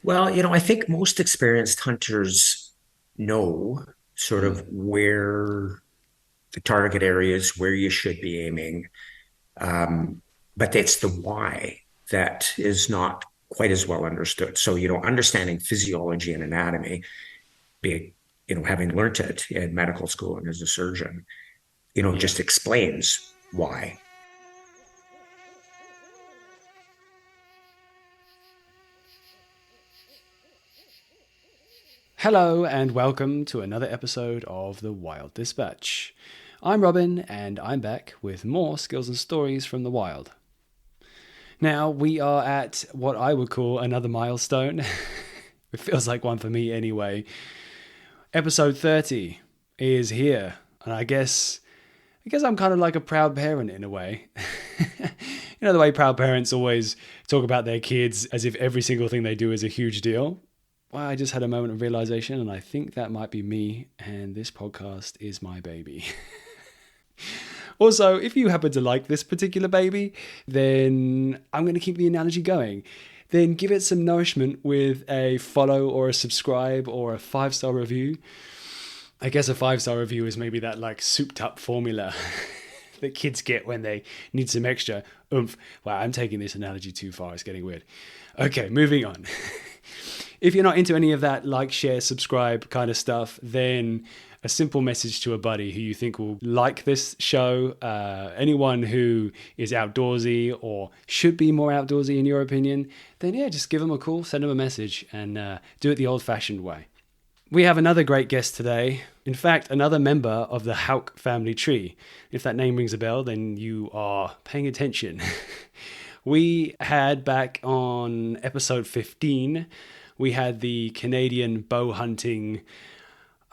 Well, I think most experienced hunters know sort Mm. of where the target areas, where you should be aiming. Um, but it's the why that is not quite as well understood. So, understanding physiology and anatomy, being, having learnt it in medical school and as a surgeon, Yeah. just explains why. Hello and welcome to another episode of The Wild Dispatch. I'm Robin and I'm back with more skills and stories from the wild. Now we are at what I would call another milestone. It feels like one for me anyway. Episode 30 is here, and I guess I'm kind of like a proud parent in a way. The way proud parents always talk about their kids as if every single thing they do is a huge deal. Well, I just had a moment of realization, and I think that might be me, and this podcast is my baby. Also, if you happen to like this particular baby, then I'm going to keep the analogy going. Then give it some nourishment with a follow or a subscribe or a 5-star review. I guess a 5-star review is maybe that like souped up formula that kids get when they need some extra oomph. Wow, I'm taking this analogy too far. It's getting weird. Okay, moving on. If you're not into any of that like, share, subscribe kind of stuff, then a simple message to a buddy who you think will like this show, anyone who is outdoorsy or should be more outdoorsy in your opinion, then yeah, just give them a call, send them a message, and do it the old fashioned way. We have another great guest today. In fact, another member of the Hauck family tree. If that name rings a bell, then you are paying attention. We had back on episode 15, we had the Canadian bow hunting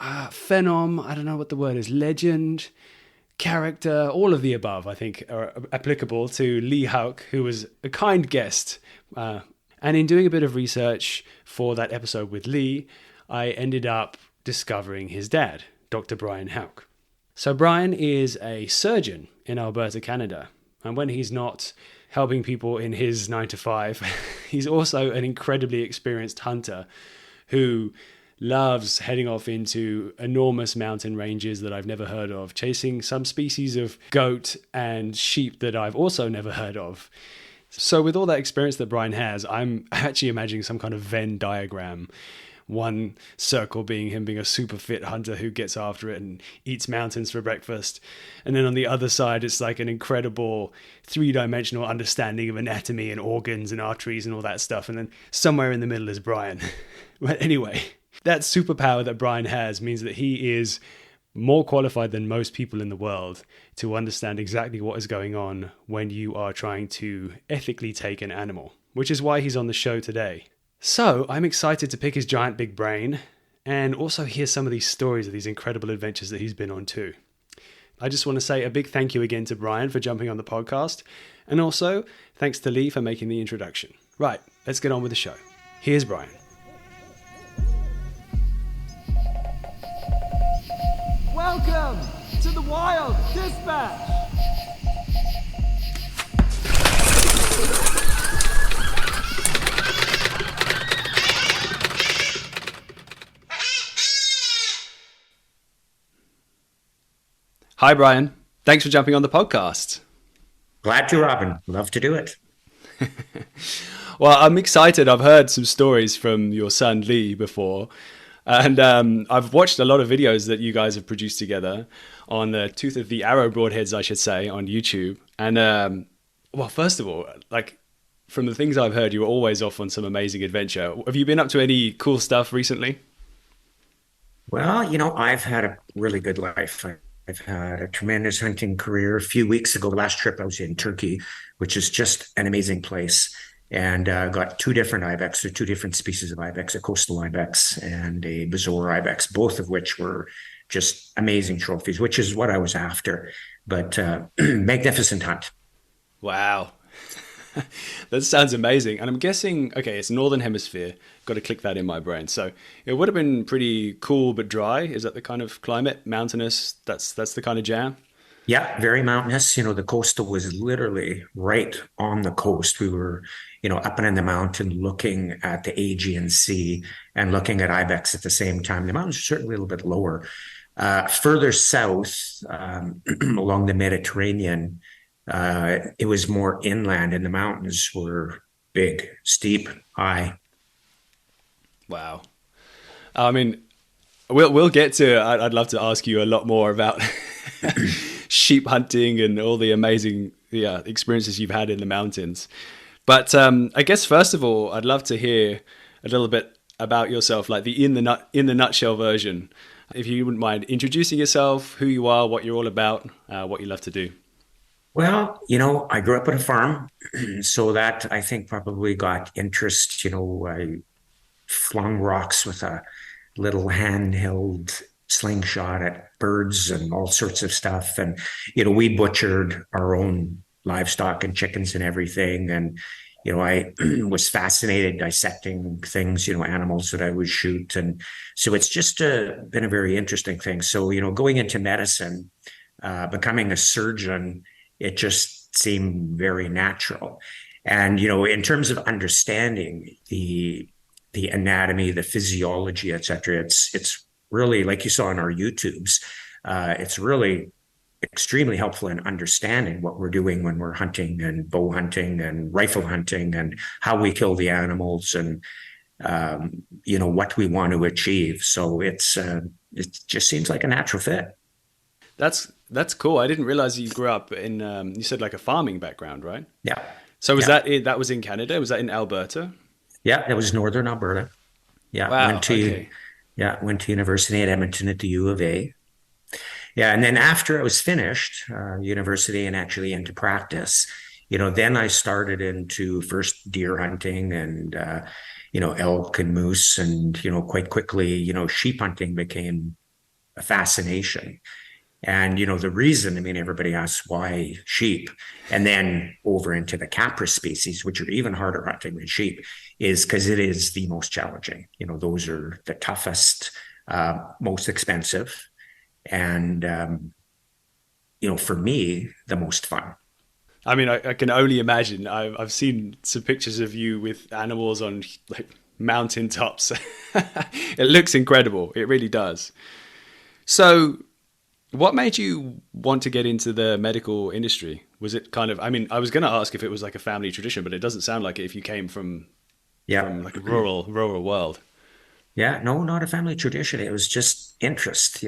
phenom, I don't know what the word is, legend, character, all of the above, I think, are applicable to Lee Hauck, who was a kind guest. And in doing a bit of research for that episode with Lee, I ended up discovering his dad, Dr. Brian Hauck. So, Brian is a surgeon in Alberta, Canada. And when he's not helping people in his 9 to 5, he's also an incredibly experienced hunter who loves heading off into enormous mountain ranges that I've never heard of, chasing some species of goat and sheep that I've also never heard of. So, with all that experience that Brian has, I'm actually imagining some kind of Venn diagram. One circle being him being a super fit hunter who gets after it and eats mountains for breakfast. And then on the other side, it's like an incredible 3-dimensional understanding of anatomy and organs and arteries and all that stuff. And then somewhere in the middle is Brian. But anyway, that superpower that Brian has means that he is more qualified than most people in the world to understand exactly what is going on when you are trying to ethically take an animal, which is why he's on the show today. So I'm excited to pick his giant big brain and also hear some of these stories of these incredible adventures that he's been on too. I just want to say a big thank you again to Brian for jumping on the podcast, and also thanks to Lee for making the introduction. Right, let's get on with the show. Here's Brian. Welcome to the Wild Dispatch. Hi, Brian. Thanks for jumping on the podcast. Glad to, Robin. Love to do it. Well, I'm excited. I've heard some stories from your son Lee before, and I've watched a lot of videos that you guys have produced together on the Tooth of the Arrow broadheads, I should say, on YouTube. And well, first of all, like from the things I've heard, you were always off on some amazing adventure. Have you been up to any cool stuff recently? Well, I've had a really good life. I've had a tremendous hunting career. A few weeks ago, the last trip I was in Turkey, which is just an amazing place, and got two different ibex, or two different species of ibex, a coastal ibex and a bezoar ibex, both of which were just amazing trophies, which is what I was after. But magnificent hunt. Wow. That sounds amazing. And I'm guessing, okay, it's Northern Hemisphere. Got to click that in my brain. So it would have been pretty cool but dry. Is that the kind of climate? Mountainous? That's the kind of jam? Yeah, very mountainous. The coastal was literally right on the coast. We were, up and in the mountain looking at the Aegean Sea and looking at ibex at the same time. The mountains are certainly a little bit lower. Further south, along the Mediterranean, it was more inland, and the mountains were big, steep, high. Wow. I mean, we'll get to. I'd love to ask you a lot more about sheep hunting and all the amazing experiences you've had in the mountains. But I guess first of all, I'd love to hear a little bit about yourself, like the in the nutshell version. If you wouldn't mind introducing yourself, who you are, what you're all about, what you love to do. Well, I grew up on a farm, so that I think probably got interest. I flung rocks with a little handheld slingshot at birds and all sorts of stuff. And, we butchered our own livestock and chickens and everything. And, I was fascinated dissecting things, animals that I would shoot. And so it's just been a very interesting thing. So, going into medicine, becoming a surgeon, it just seemed very natural. And, in terms of understanding the anatomy, the physiology, et cetera. It's really like you saw in our YouTubes. It's really extremely helpful in understanding what we're doing when we're hunting and bow hunting and rifle hunting and how we kill the animals and what we want to achieve. So it just seems like a natural fit. That's cool. I didn't realize you grew up in. You said like a farming background, right? Yeah, So was yeah, that was in Canada? Was that in Alberta? yeah. It was northern Alberta. Yeah, Wow. Okay. went to university at Edmonton at the U of A. Yeah, and then after I was finished university and actually into practice, then I started into first deer hunting and elk and moose, and quite quickly, sheep hunting became a fascination. And the reason, I mean, everybody asks why sheep, and then over into the capra species, which are even harder hunting than sheep, is because it is the most challenging. Those are the toughest, most expensive, and for me, the most fun. I mean, I can only imagine. I've seen some pictures of you with animals on like mountain tops. It looks incredible. It really does. So, what made you want to get into the medical industry? Was it kind of? I mean, I was going to ask if it was like a family tradition, but it doesn't sound like it. If you came Yeah, from like a rural world. yeah, no, not a family tradition. It was just interest.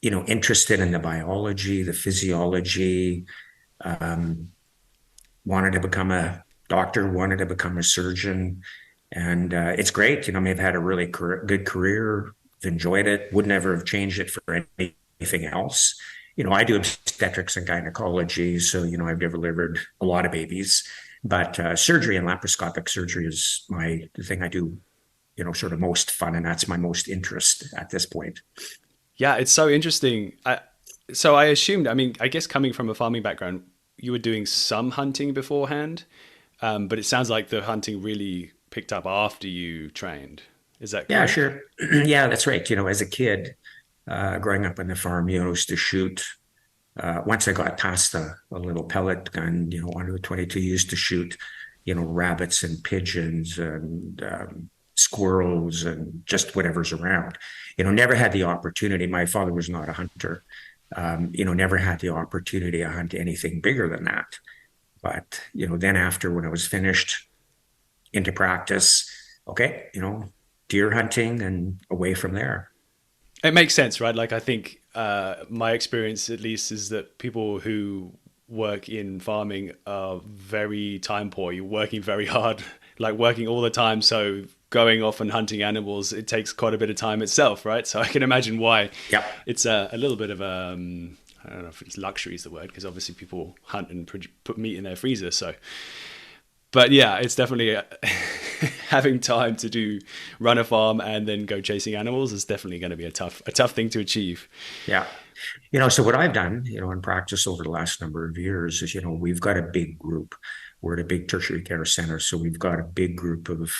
Interested in the biology, the physiology. Um, Wanted to become a doctor, wanted to become a surgeon. And it's great. I mean, I've had a really good career, enjoyed it, would never have changed it for anything else. I do obstetrics and gynecology. So, I've delivered a lot of babies, but surgery and laparoscopic surgery is the thing I do, sort of most fun. And that's my most interest at this point. Yeah, it's so interesting. So I assumed. I mean, I guess coming from a farming background, you were doing some hunting beforehand, but it sounds like the hunting really picked up after you trained. Is that Yeah, correct? sure. Yeah, that's right. As a kid, growing up on the farm, used to shoot. Once I got past a little pellet gun, onto a 22, used to shoot, rabbits and pigeons and squirrels and just whatever's around. Never had the opportunity. My father was not a hunter. Never had the opportunity to hunt anything bigger than that. But, then after when I was finished into practice, okay, deer hunting and away from there. It makes sense, right? Like I think my experience, at least, is that people who work in farming are very time poor. You're working very hard, like working all the time. So going off and hunting animals, it takes quite a bit of time itself, right? So I can imagine why Yep. it's a little bit of a, I don't know if it's luxury is the word, because obviously people hunt and put meat in their freezer. So, but yeah, it's definitely having time to run a farm and then go chasing animals is definitely going to be a tough thing to achieve. Yeah. So what I've done, in practice over the last number of years is, we've got a big group. We're at a big tertiary care center. So we've got a big group of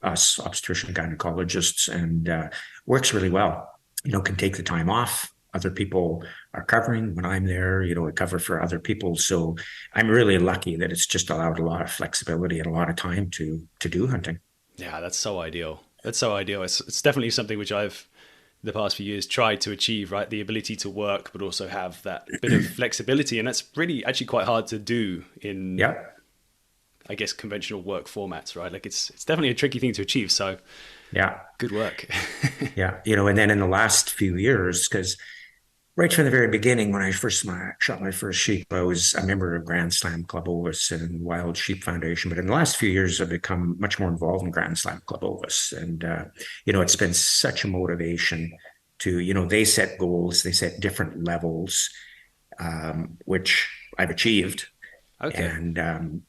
us obstetrician gynecologists, and works really well. Can take the time off. other people are covering when I'm there, I cover for other people. So I'm really lucky that it's just allowed a lot of flexibility and a lot of time to do hunting. Yeah, that's so ideal. That's so ideal. It's definitely something which I've, the past few years, tried to achieve, right? The ability to work, but also have that bit of flexibility. And that's really actually quite hard to do in, Yeah. I guess, conventional work formats, right? Like it's definitely a tricky thing to achieve. So Yeah. good work. Yeah. And then in the last few years, because right from the very beginning, when I first shot my first sheep, I was a member of Grand Slam Club Ovis and Wild Sheep Foundation. But in the last few years, I've become much more involved in Grand Slam Club Ovis. And, it's been such a motivation to, they set goals, they set different levels, which I've achieved. Okay. And,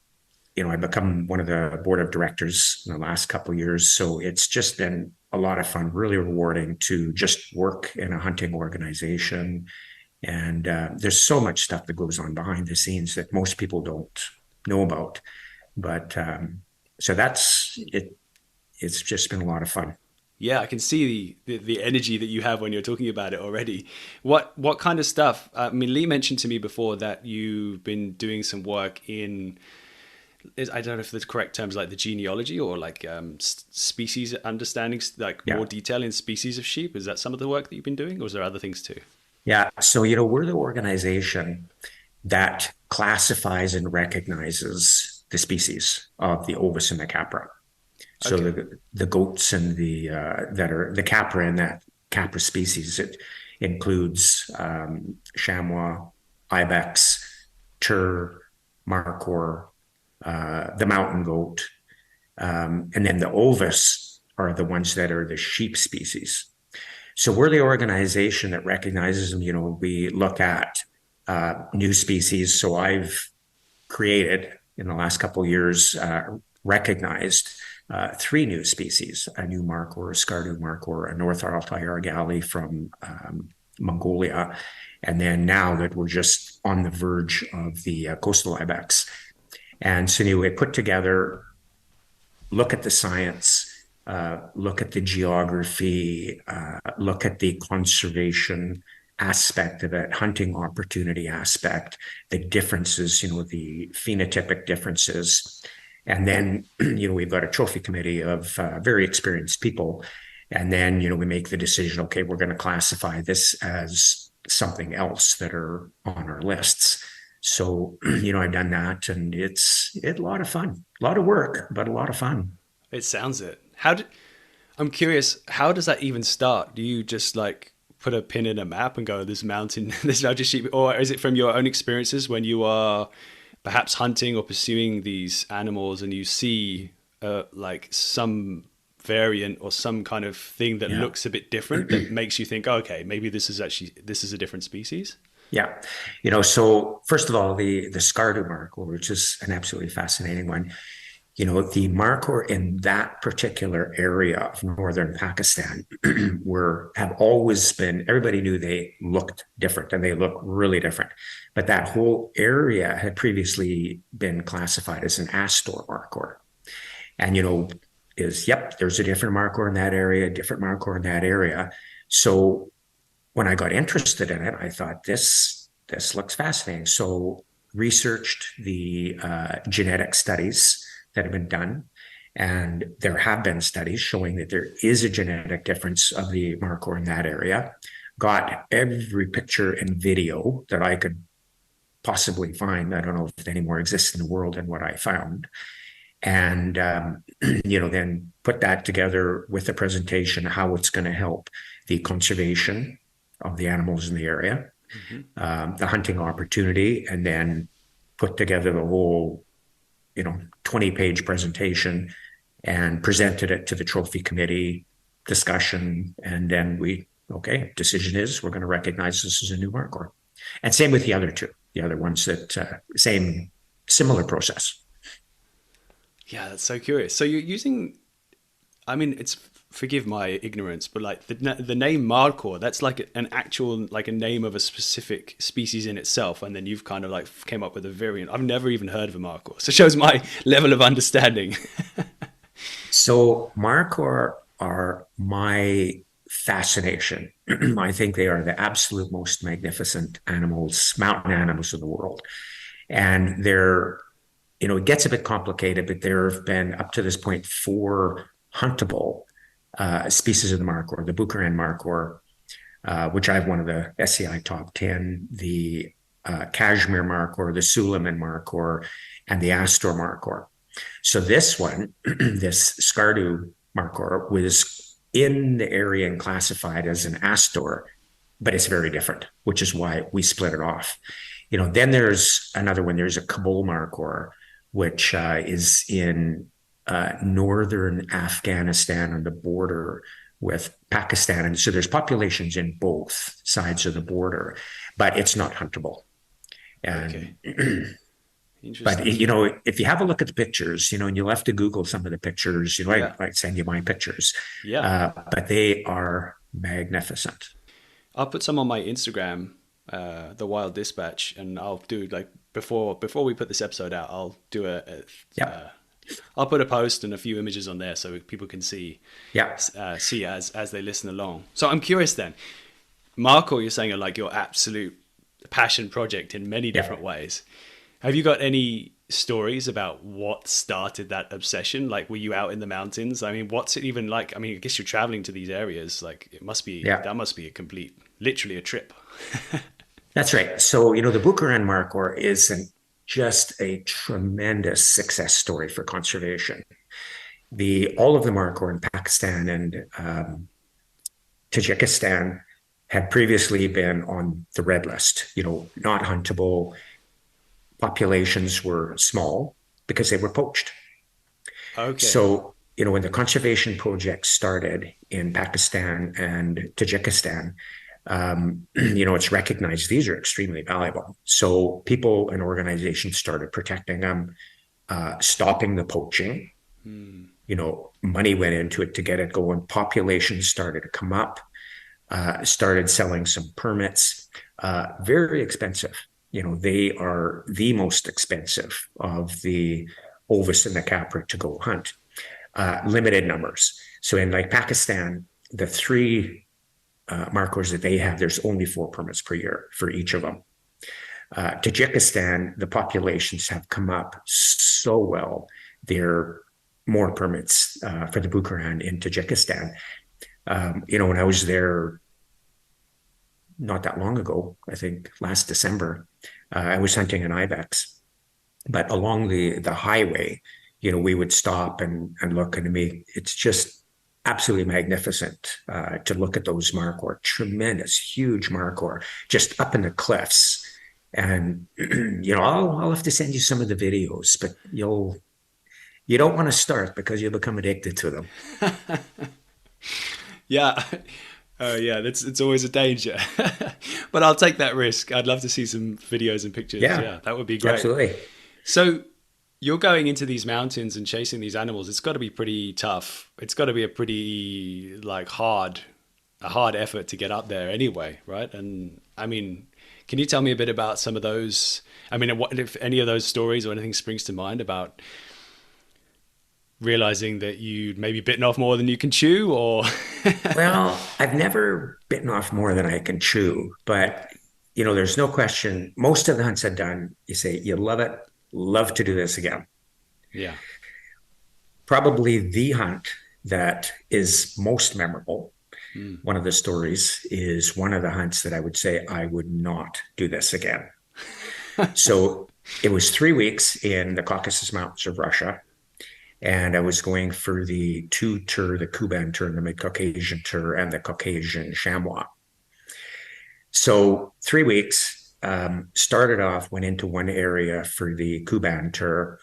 I've become one of the board of directors in the last couple of years. So it's just been a lot of fun, really rewarding to just work in a hunting organization. And there's so much stuff that goes on behind the scenes that most people don't know about. But so that's it. It's just been a lot of fun. Yeah, I can see the energy that you have when you're talking about it already. What kind of stuff? I mean, Lee mentioned to me before that you've been doing some work in, I don't know if the correct terms, like the genealogy or like species understanding, like Yeah. more detail in species of sheep. Is that some of the work that you've been doing, or is there other things too? Yeah. So, we're the organization that classifies and recognizes the species of the ovis and the capra. So Okay. the goats and the that are the capra in that capra species, it includes chamois, ibex, tur, markhor, the mountain goat, and then the ovis are the ones that are the sheep species. So we're the organization that recognizes them. We look at new species. So I've created in the last couple of years, recognized three new species: a new markhor, a skardu markhor, a North Altai argali from Mongolia, and then now that we're just on the verge of the coastal ibex. And so anyway, put together, look at the science, look at the geography, look at the conservation aspect of it, hunting opportunity aspect, the differences, the phenotypic differences. And then, we've got a trophy committee of very experienced people. And then, we make the decision, okay, we're going to classify this as something else that are on our lists. So, I've done that, and it's a lot of fun, a lot of work, but a lot of fun. It sounds it. I'm curious, how does that even start? Do you just like put a pin in a map and go, this mountain, this mountain sheep, or is it from your own experiences when you are perhaps hunting or pursuing these animals and you see like some variant or some kind of thing that Yeah. looks a bit different that makes you think, okay, maybe this is a different species? Yeah. So first of all, the Skardu markhor, which is an absolutely fascinating one. The markhor in that particular area of northern Pakistan have always been, everybody knew they looked different and they look really different. But that whole area had previously been classified as an Astor markhor. And, there's a different markhor in that area, different markhor in that area. So when I got interested in it, I thought this looks fascinating. So researched the genetic studies that have been done, and there have been studies showing that there is a genetic difference of the markhor in that area. Got every picture and video that I could possibly find. I don't know if any more exists in the world than what I found. And then put that together with the presentation, how it's going to help the conservation of the animals in the area, the hunting opportunity, and then put together the whole, 20-page presentation and presented it to the trophy committee discussion. And then decision is we're going to recognize this as a new markhor. And same with the other two, the other ones that similar process. Yeah, that's so curious. So you're using, I mean, forgive my ignorance, but like the name Markhor, that's like an actual, like a name of a specific species in itself. And then you've kind of like came up with a variant. I've never even heard of a Markhor. So it shows my level of understanding. So markhor are my fascination. I think they are the absolute most magnificent animals, mountain animals of the world. And they're, it gets a bit complicated, but there have been up to this point four huntable species of the markhor, the Bucharan markhor, which I have one of the SCI top 10, the Kashmir markhor, the Suleiman markhor, and the Astor markhor. So this one, this Skardu markhor, was in the area and classified as an Astor, but it's very different, which is why we split it off. Then there's another one. There's a Kabul markhor, which is in northern Afghanistan on the border with Pakistan. And so there's populations in both sides of the border, but it's not huntable. And Okay. but Interesting. if you have a look at the pictures, and you'll have to Google some of the pictures, Yeah. I send you my pictures, Yeah. but they are magnificent. I'll put some on my Instagram, the Wild Dispatch, and I'll do like before we put this episode out, I'll do Yeah, I'll put a post and a few images on there so people can yeah, see as they listen along. So I'm curious then, Marco, you're saying are like your absolute passion project in many different yeah. ways. Have you got any stories about what started that obsession? Like, were you out in the mountains? I mean, what's it even like? I mean, I guess you're traveling to these areas. Like, Yeah. that must be a complete, literally a trip. That's right. So, the Bucharan markhor is just a tremendous success story for conservation. All of the markhor in Pakistan and Tajikistan had previously been on the red list, not huntable. Populations were small because they were poached. Okay. So, when the conservation project started in Pakistan and Tajikistan, it's recognized these are extremely valuable. So people and organizations started protecting them, stopping the poaching. Hmm. Money went into it to get it going. Populations started to come up, started selling some permits, very expensive. They are the most expensive of the Ovis and the Capra to go hunt. Limited numbers. So in like Pakistan, the three markhors that they have, there's only 4 permits per year for each of them. Tajikistan, the populations have come up so well. There are more permits for the Bukharan in Tajikistan. When I was there not that long ago, I think last December, I was hunting an ibex, but along the highway, we would stop and look, and to me, it's just absolutely magnificent to look at those markhor, tremendous, huge markhor, just up in the cliffs. And I'll have to send you some of the videos, but you don't want to start because you'll become addicted to them. Yeah. Yeah, it's always a danger. But I'll take that risk. I'd love to see some videos and pictures. Yeah, Yeah, that would be great. absolutely. So you're going into these mountains and chasing these animals. It's got to be pretty tough. It's got to be a pretty like a hard effort to get up there anyway, right? And I mean, can you tell me a bit about some of those? I mean, what if any of those stories or anything springs to mind about realizing that you'd maybe bitten off more than you can chew, or Well, I've never bitten off more than I can chew, but there's no question. Most of the hunts I've done, you say you love it, love to do this again. yeah. Probably the hunt that is most memorable. Mm. One of the stories is one of the hunts that I would say I would not do this again. So it was 3 weeks in the Caucasus Mountains of Russia. And I was going for the two tour, the Kuban tour, the Mid-Caucasian tour, and the Caucasian chamois. So 3 weeks, started off, went into one area for the Kuban tour.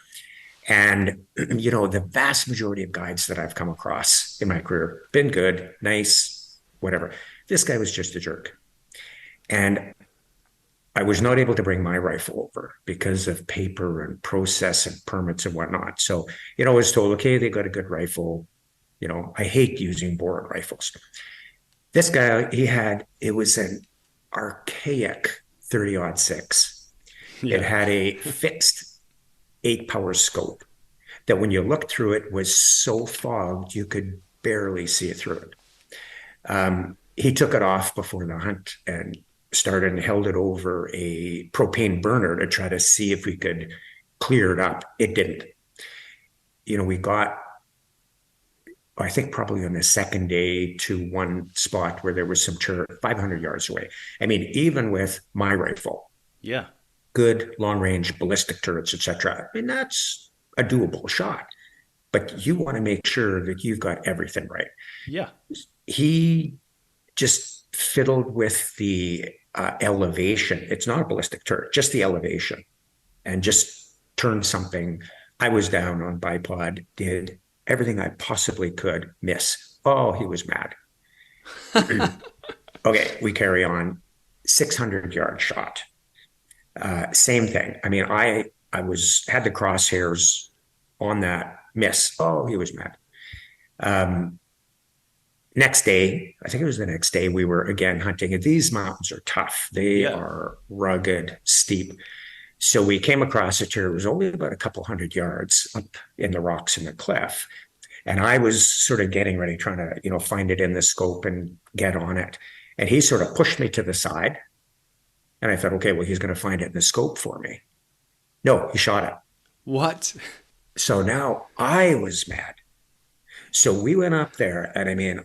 And, the vast majority of guides that I've come across in my career, been good, nice, whatever. This guy was just a jerk. And I was not able to bring my rifle over because of paper and process and permits and whatnot. So, I was told, okay, they got a good rifle. I hate using bored rifles. This guy, it was an archaic 30-06. It Yeah. had a fixed 8-power scope that when you looked through it was so fogged, you could barely see it through it. He took it off before the hunt and started and held it over a propane burner to try to see if we could clear it up. It didn't. We got, I think, probably on the second day to one spot where there was some turret 500 yards away. I mean, even with my rifle, Yeah. good long range ballistic turrets, etc. I mean, that's a doable shot, but you want to make sure that you've got everything right. Yeah. He just fiddled with the elevation. It's not a ballistic turret, just the elevation, and just turned something. I was down on bipod, did everything I possibly could miss. Oh, he was mad. Okay, we carry on. 600-yard shot. Same thing. I mean, I was had the crosshairs on that miss. Oh, he was mad. Um, Next day, I think it was the next day, we were again hunting. And these mountains are tough. They Yeah. are rugged, steep. So we came across a turret. It was only about a couple hundred yards up in the rocks in the cliff. And I was sort of getting ready, trying to, find it in the scope and get on it. And he sort of pushed me to the side. And I thought, okay, well, he's going to find it in the scope for me. No, he shot it. What? So now I was mad. So we went up there, and I mean,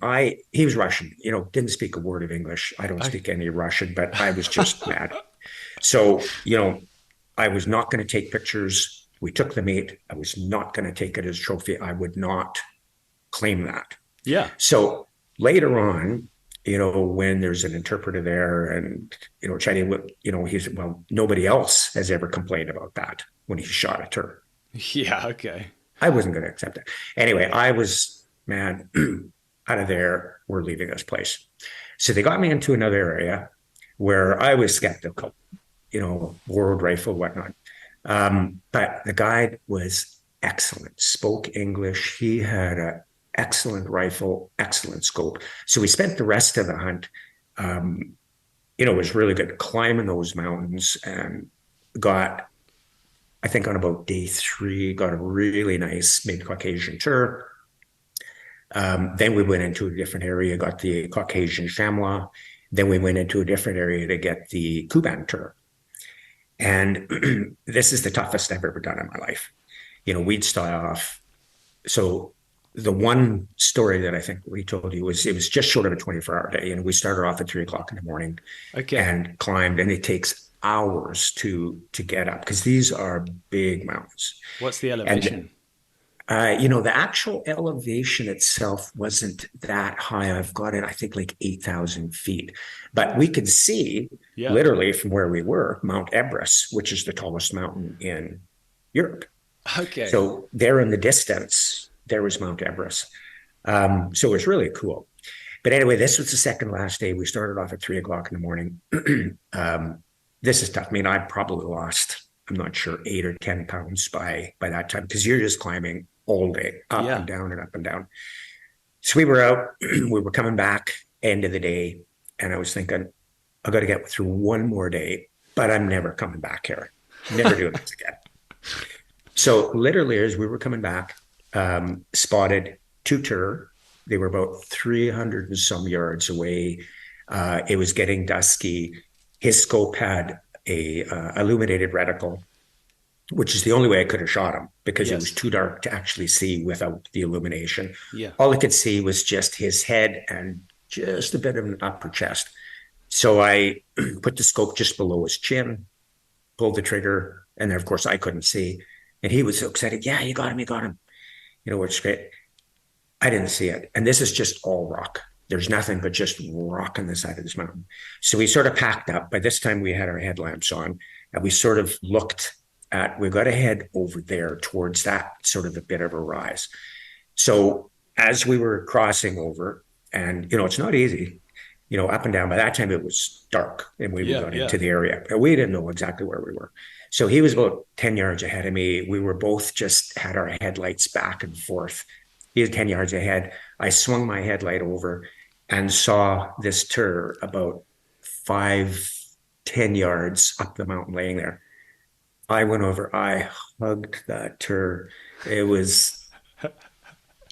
he was Russian, didn't speak a word of English. I don't speak any Russian, but I was just mad. So, I was not going to take pictures. We took the mate. I was not going to take it as a trophy. I would not claim that. Yeah. So later on, when there's an interpreter there and, Chinese, he said, well, nobody else has ever complained about that when he shot a turret. Yeah. Okay. I wasn't going to accept it. Anyway, I was, man, out of there. We're leaving this place. So they got me into another area where I was skeptical, borrowed rifle, whatnot. But the guide was excellent, spoke English. He had an excellent rifle, excellent scope. So we spent the rest of the hunt, it was really good climbing those mountains, and got, I think on about day 3, got a really nice mid-Caucasian tur. Then we went into a different area, got the Caucasian chamois. Then we went into a different area to get the Kuban tur. And this is the toughest I've ever done in my life. We'd start off. So the one story that I think we told you was, it was just short of a 24-hour day. And we started off at 3 o'clock in the morning. Okay. And climbed, and it takes hours to get up because these are big mountains. What's the elevation? The actual elevation itself wasn't that high. I've got it, I think, like 8,000 feet. But we could see, literally from where we were, Mount Everest, which is the tallest mountain in Europe. Okay. So there in the distance, there was Mount Everest. So it was really cool. But anyway, this was the second last day. We started off at 3 o'clock in the morning. This is tough. I mean, I probably lost, I'm not sure, 8 or 10 pounds by that time, because you're just climbing all day, up and down and up and down. So we were out, we were coming back, end of the day, and I was thinking, I got to get through one more day, but I'm never coming back here. Never doing this again. So literally, as we were coming back, spotted 2 tur. They were about 300 and some yards away. It was getting dusky. His scope had a illuminated reticle, which is the only way I could have shot him, because it was too dark to actually see without the illumination. Yeah. All I could see was just his head and just a bit of an upper chest. So I put the scope just below his chin, pulled the trigger, and then, of course, I couldn't see. And he was so excited. Yeah, you got him, you got him. Which is great. I didn't see it. And this is just all rock. There's nothing but just rock on the side of this mountain. So we sort of packed up. By this time, we had our headlamps on, and we sort of looked at, we've got to head over there towards that sort of a bit of a rise. So as we were crossing over, and, it's not easy, up and down. By that time, it was dark, and we got into the area. But we didn't know exactly where we were. So he was about 10 yards ahead of me. We were both just had our headlights back and forth. He was 10 yards ahead. I swung my headlight over and saw this tur about 5-10 yards up the mountain laying there. I went over, I hugged that tur. It was,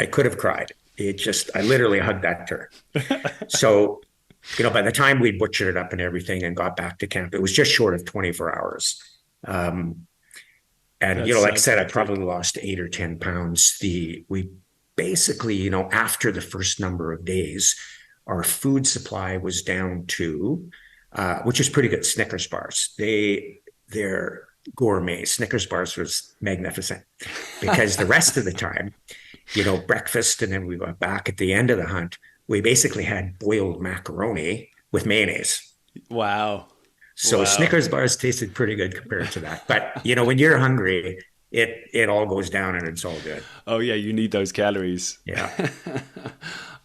I could have cried. I literally hugged that turn. So, by the time we butchered it up and everything and got back to camp, it was just short of 24 hours. And, That like I sounds said, I probably hectic. lost 8 or 10 pounds. We basically, after the first number of days, our food supply was down to, which is pretty good, Snickers bars. They're gourmet. Snickers bars was magnificent because the rest of the time, breakfast, and then we got back at the end of the hunt. We basically had boiled macaroni with mayonnaise. Wow. So Wow. Snickers bars tasted pretty good compared to that. But when you're hungry, it all goes down and it's all good. Oh yeah, you need those calories. Yeah.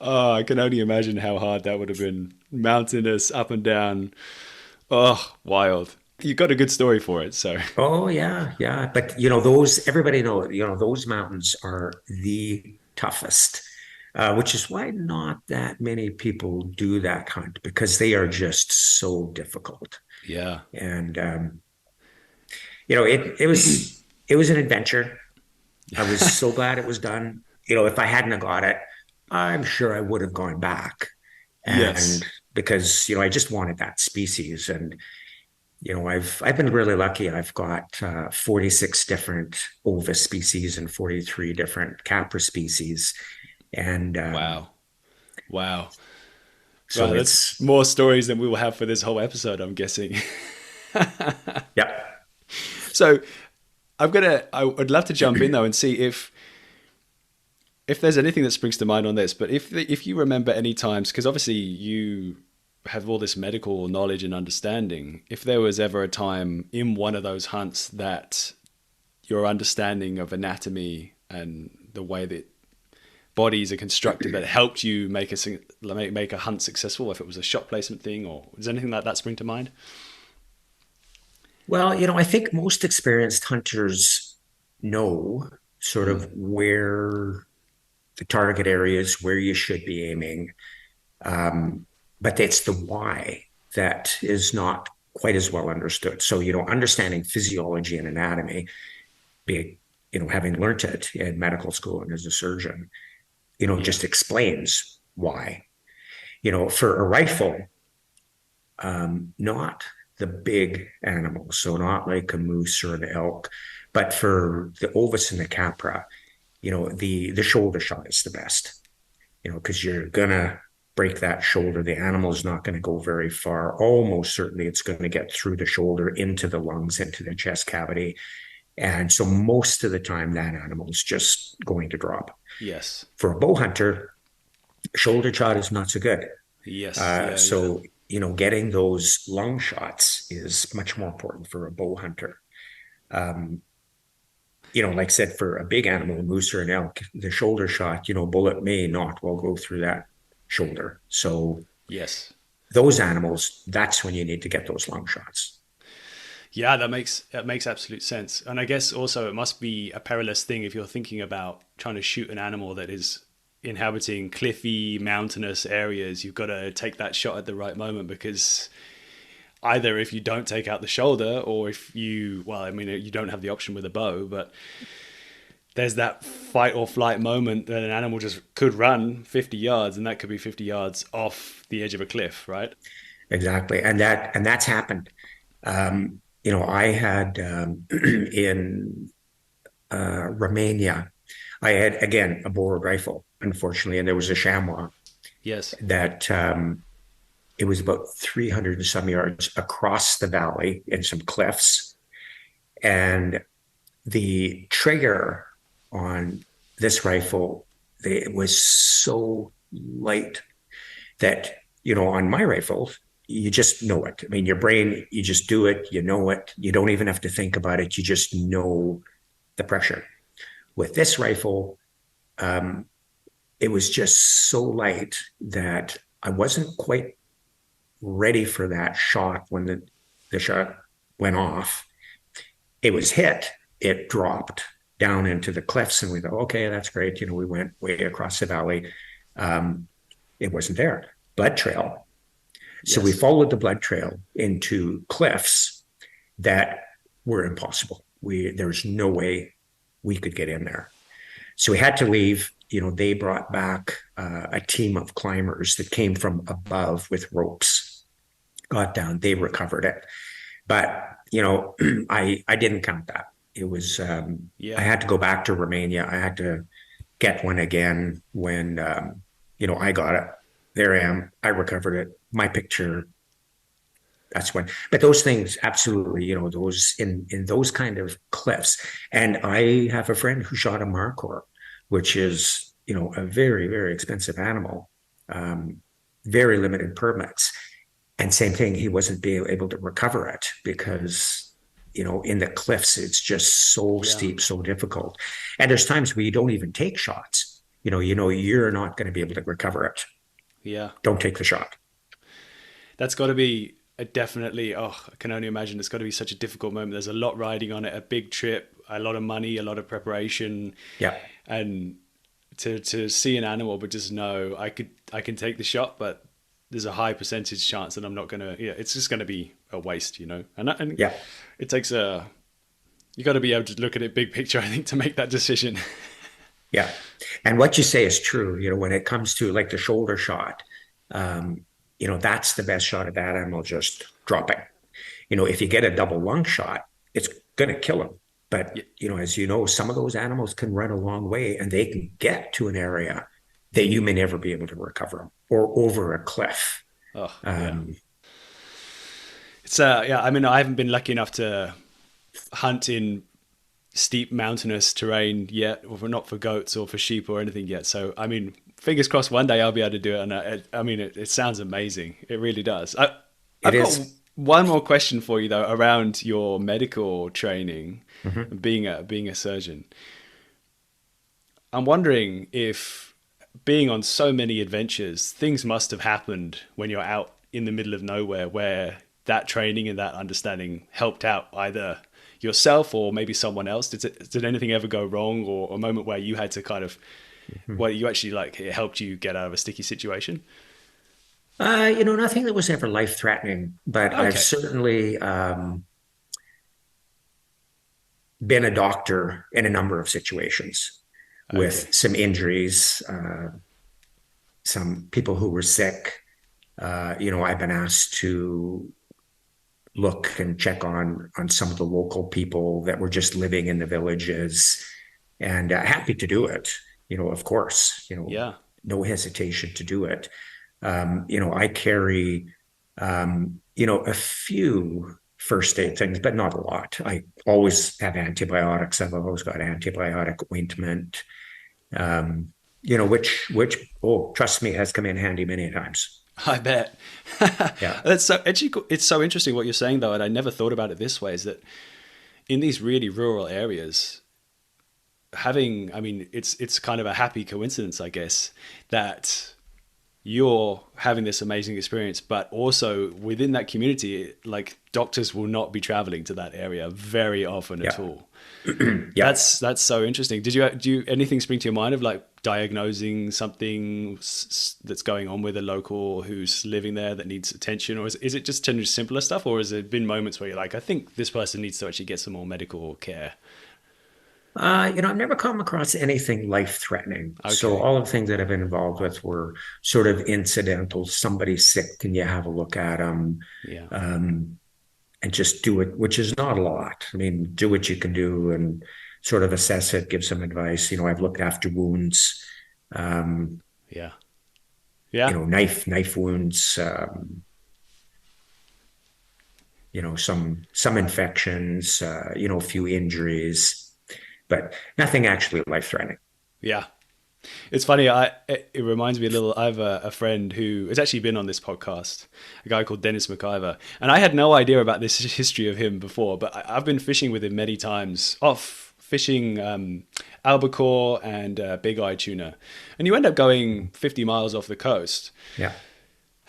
Oh, I can only imagine how hard that would have been. Mountainous, up and down. Oh, wild. You got a good story for it, so Oh yeah, yeah. But those everybody those mountains are the toughest. Which is why not that many people do that hunt because they are just so difficult. yeah. And it was an adventure. I was so glad it was done. If I hadn't have got it, I'm sure I would have gone back. And Yes. because, I just wanted that species. And, I've been really lucky. I've got 46 different ovis species and 43 different capra species. And Wow. Wow. so Well, that's it's, more stories than we will have for this whole episode, I'm guessing. yep. So I would love to jump in though and see if there's anything that springs to mind on this. But if you remember any times, because obviously you have all this medical knowledge and understanding, if there was ever a time in one of those hunts that your understanding of anatomy and the way that bodies are constructed that helped you make a hunt successful, if it was a shot placement thing, or does anything like that spring to mind? Well, I think most experienced hunters know sort of where the target areas, where you should be aiming. But it's the why that is not quite as well understood. So, understanding physiology and anatomy, be having learned it in medical school and as a surgeon, Yeah. just explains why. For a rifle, not the big animals, so not like a moose or an elk, but for the ovis and the capra, the shoulder shot is the best, because you're gonna break that shoulder. The animal's not going to go very far. Almost certainly it's going to get through the shoulder into the lungs, into the chest cavity. And so most of the time that animal is just going to drop. Yes. For a bow hunter, shoulder shot is not so good. Yes. Yeah. Yeah. So, getting those lung shots is much more important for a bow hunter. Um, like I said, for a big animal, a moose or an elk, the shoulder shot, bullet may not well go through that shoulder. So Yes. those animals, that's when you need to get those long shots. Yeah, that makes absolute sense. And I guess also it must be a perilous thing if you're thinking about trying to shoot an animal that is inhabiting cliffy, mountainous areas. You've got to take that shot at the right moment, because either if you don't take out the shoulder, or if you don't have the option with a bow, but there's that fight or flight moment that an animal just could run 50 yards, and that could be 50 yards off the edge of a cliff, right? Exactly. And that's happened. I had in Romania, I had again a boar rifle, unfortunately, and there was a chamois Yes. that it was about 300 and some yards across the valley in some cliffs. And the trigger on this rifle, it was so light that, on my rifle, you just know it. I mean, your brain, you just do it, you know it. You don't even have to think about it. You just know the pressure. With this rifle, it was just so light that I wasn't quite ready for that shot when the shot went off. It was hit, it dropped down into the cliffs, and we go, okay, that's great. We went way across the valley. It wasn't there. Blood trail. So we Yes. followed the blood trail into cliffs that were impossible. There's no way we could get in there. So we had to leave. they brought back a team of climbers that came from above with ropes, got down, they recovered it. But, I didn't count that. It was, I Yeah. had to go back to Romania. I had to get one again when, I got it. There I am. I recovered it. My picture, that's when, but those things, absolutely, those in those kind of cliffs. And I have a friend who shot a markhor, which is, a very, very expensive animal, um, very limited permits. And same thing, he wasn't being able to recover it because, in the cliffs, it's just so Yeah. steep, so difficult. And there's times where you don't even take shots. You're not going to be able to recover it. Yeah. Don't take the shot. That's got to be a definitely, oh, I can only imagine it's got to be such a difficult moment. There's a lot riding on it, a big trip, a lot of money, a lot of preparation. Yeah. And to see an animal, but just know I can take the shot, but there's a high percentage chance that I'm not going to, it's just going to be a waste, and Yeah. it takes you got to be able to look at it big picture, I think, to make that decision. Yeah. And what you say is true. When it comes to like the shoulder shot, that's the best shot of that animal just dropping. If you get a double lung shot, it's going to kill him. But, Yeah. as you know, some of those animals can run a long way and they can get to an area that you may never be able to recover them or over a cliff. Oh, yeah. Um, It's yeah, I mean, I haven't been lucky enough to hunt in steep mountainous terrain yet, or not for goats or for sheep or anything yet. So, I mean, fingers crossed one day I'll be able to do it. And I mean, it sounds amazing. It really does. it I've got is. one more question for you though, around your medical training, Mhm. being a surgeon. I'm wondering if, being on so many adventures, things must have happened when you're out in the middle of nowhere where that training and that understanding helped out either yourself or maybe someone else. Did anything ever go wrong, or a moment where you had to kind of, Mhm. where you actually, like, it helped you get out of a sticky situation? Nothing that was ever life-threatening, but I've Okay. certainly been a doctor in a number of situations with Okay. some injuries, some people who were sick. I've been asked to look and check on some of the local people that were just living in the villages, and happy to do it. Of course, Yeah. no hesitation to do it. I carry, a few first aid things, but not a lot. I always have antibiotics. I've always got antibiotic ointment, which, oh, trust me, has come in handy many times. I bet. Yeah. That's so actually, it's so interesting what you're saying though, and I never thought about it this way. Is that in these really rural areas, having, I mean, it's kind of a happy coincidence, I guess, that you're having this amazing experience, but also within that community, like, doctors will not be traveling to that area very often at Yeah. all. Yeah. That's so interesting. Do you anything spring to your mind of, like, diagnosing something that's going on with a local who's living there that needs attention, or is it just generally simpler stuff, or has there been moments where you're like, I think this person needs to actually get some more medical care? I've never come across anything life-threatening. So Okay. all of the things that I've been involved with were sort of incidental. Somebody's sick, can you have a look at them? Yeah. And just do it, which is not a lot. I mean, do what you can do and sort of assess it, give some advice. I've looked after wounds, um, Yeah. Yeah. knife wounds, some infections, a few injuries, but nothing actually life-threatening. Yeah. It's funny. It reminds me a little. I have a friend who has actually been on this podcast, a guy called Dennis McIver, and I had no idea about this history of him before. But I've been fishing with him many times, off fishing albacore and big eye tuna, and you end up going 50 miles off the coast. Yeah.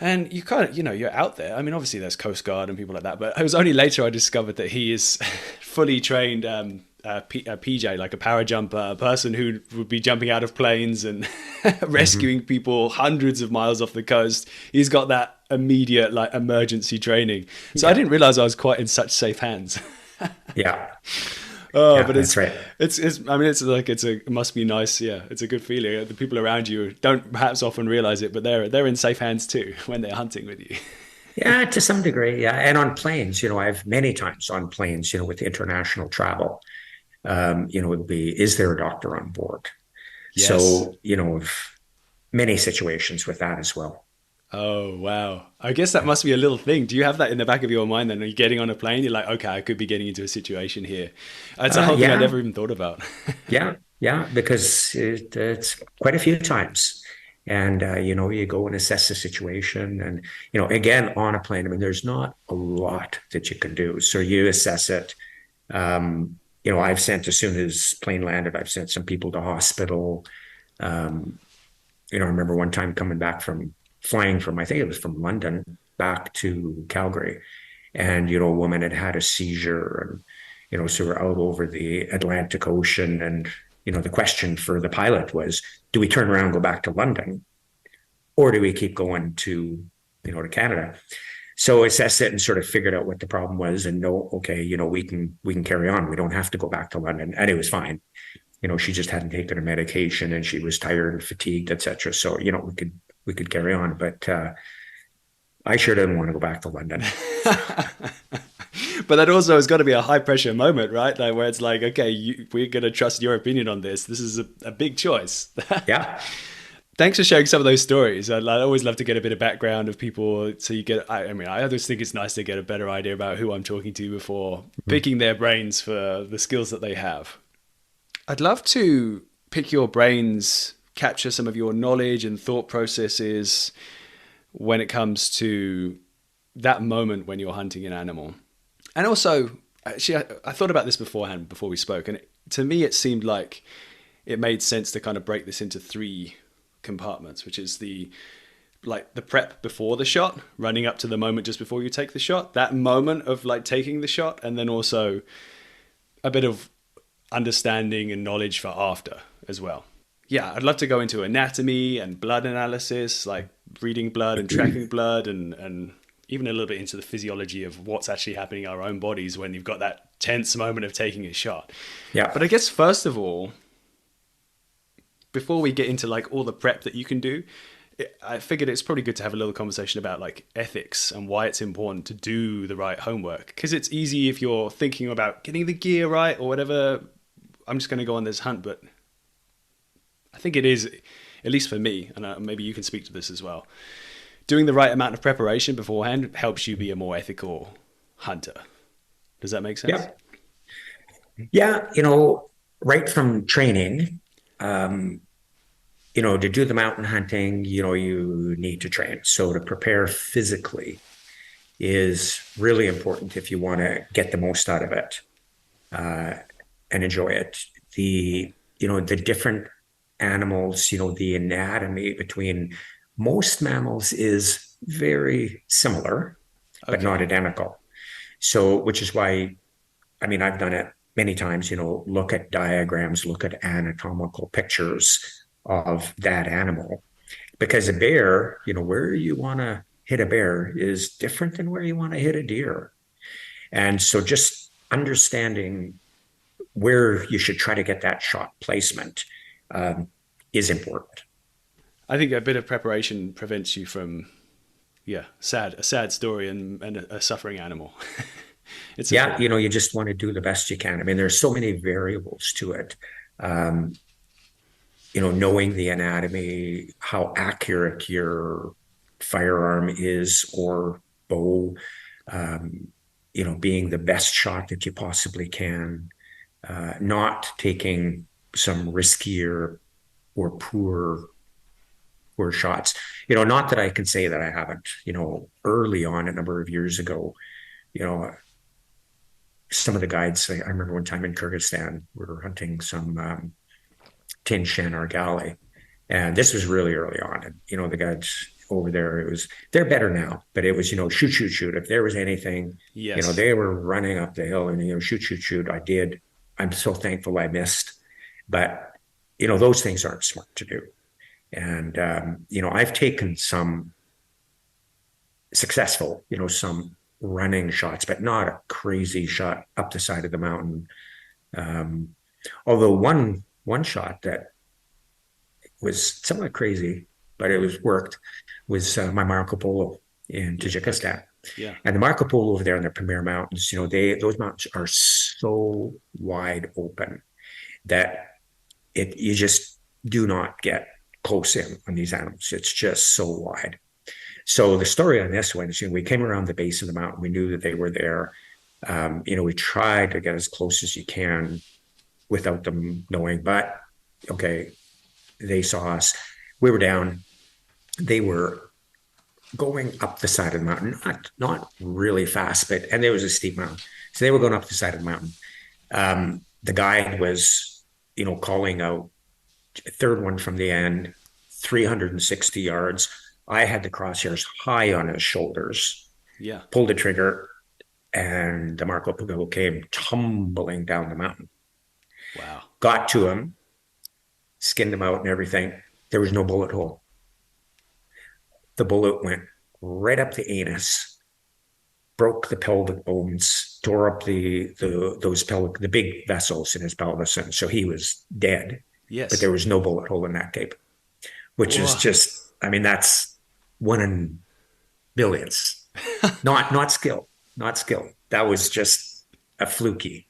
And you kind of, you're out there. I mean, obviously there's Coast Guard and people like that, but it was only later I discovered that he is fully trained PJ, like a para jumper, a person who would be jumping out of planes and rescuing people hundreds of miles off the coast. He's got that immediate, like, emergency training. So I didn't realize I was quite in such safe hands. Yeah. Oh, Yeah, but that's right. it's I mean it's like it must be nice. Yeah, it's a good feeling. The people around you don't perhaps often realize it, but they're in safe hands too when they're hunting with you. Yeah, to some degree. Yeah. And on planes, I've many times on planes, with international travel, it would be, is there a doctor on board? Yes. So, many situations with that as well. Oh, wow. I guess that must be a little thing. Do you have that in the back of your mind then? When you're getting on a plane, you're like, okay, I could be getting into a situation here. It's a whole thing I Yeah, never even thought about. yeah, because it's quite a few times. And, you go and assess the situation. And, again, on a plane, I mean, there's not a lot that you can do. So you assess it. I've sent, as soon as plane landed, I've sent some people to hospital. Um, I remember one time coming back from flying from, I think it was from London back to Calgary. And, a woman had had a seizure and, so we're out over the Atlantic Ocean. And, the question for the pilot was, do we turn around and go back to London or do we keep going to Canada? So assessed it and sort of figured out what the problem was and no, okay, we can carry on. We don't have to go back to London. And it was fine. She just hadn't taken her medication and she was tired and fatigued, etc. So, we could carry on. But I sure didn't want to go back to London. But that also has got to be a high pressure moment, right? Like where it's like, okay, we're going to trust your opinion on this. This is a big choice. Yeah. Thanks for sharing some of those stories. I always love to get a bit of background of people, so you get. I mean, I always think it's nice to get a better idea about who I'm talking to before picking their brains for the skills that they have. I'd love to pick your brains, capture some of your knowledge and thought processes when it comes to that moment when you're hunting an animal. And also, actually, I thought about this beforehand, before we spoke, and to me it seemed like it made sense to kind of break this into three compartments, which is the prep before the shot, running up to the moment just before you take the shot, that moment of like taking the shot, and then also a bit of understanding and knowledge for after as well. Yeah, I'd love to go into anatomy and blood analysis, like reading blood and tracking blood, and even a little bit into the physiology of what's actually happening in our own bodies when you've got that tense moment of taking a shot. Yeah. But I guess first of all, before we get into like all the prep that you can do, I figured it's probably good to have a little conversation about like ethics and why it's important to do the right homework. Because it's easy if you're thinking about getting the gear right or whatever, I'm just going to go on this hunt. But I think it is, at least for me, and maybe you can speak to this as well, doing the right amount of preparation beforehand helps you be a more ethical hunter. Does that make sense? Yeah. Yeah. Right from training, to do the mountain hunting, you need to train. So to prepare physically is really important if you want to get the most out of it and enjoy it. The different animals, the anatomy between most mammals is very similar, but not identical. So, which is why, I mean, I've done it many times, look at diagrams, look at anatomical pictures of that animal. Because a bear, where you want to hit a bear is different than where you want to hit a deer. And so just understanding where you should try to get that shot placement is important. I think a bit of preparation prevents you from, a sad story and a suffering animal. It's you just want to do the best you can. I mean, there's so many variables to it. Knowing the anatomy, how accurate your firearm is or bow, being the best shot that you possibly can, not taking some riskier or poor shots. Not that I can say that I haven't, early on a number of years ago, some of the guides, I remember one time in Kyrgyzstan, we were hunting some tin-shan argali. And this was really early on. And, the guides over there, they're better now, but it was, shoot, shoot, shoot. If there was anything, yes. They were running up the hill and, shoot, shoot, shoot. I did. I'm so thankful I missed. But, those things aren't smart to do. And, I've taken some successful, some running shots, but not a crazy shot up the side of the mountain Um, Although one shot that was somewhat crazy, but it was worked, was my Marco Polo in Yeah. Okay. Tajikistan. Yeah. And the Marco Polo over there in the Premier Mountains, those mountains are so wide open that you just do not get close in on these animals. It's just so wide. So the story on this one is, we came around the base of the mountain. We knew that they were there. We tried to get as close as you can without them knowing, but okay, they saw us. We were down. They were going up the side of the mountain, not really fast, but and there was a steep mountain. So they were going up the side of the mountain. The guide was, calling out third one from the end, 360 yards. I had the crosshairs high on his shoulders, Yeah. pulled the trigger, and the Marco Polo came tumbling down the mountain. Wow. Got to him, skinned him out and everything. There was no bullet hole. The bullet went right up the anus, broke the pelvic bones, tore up the big vessels in his pelvis, and so he was dead. But Yes. there was no bullet hole in that cape, which is Whoa. just, I mean, that's one in billions. Not skill, not skill. That was just a fluky.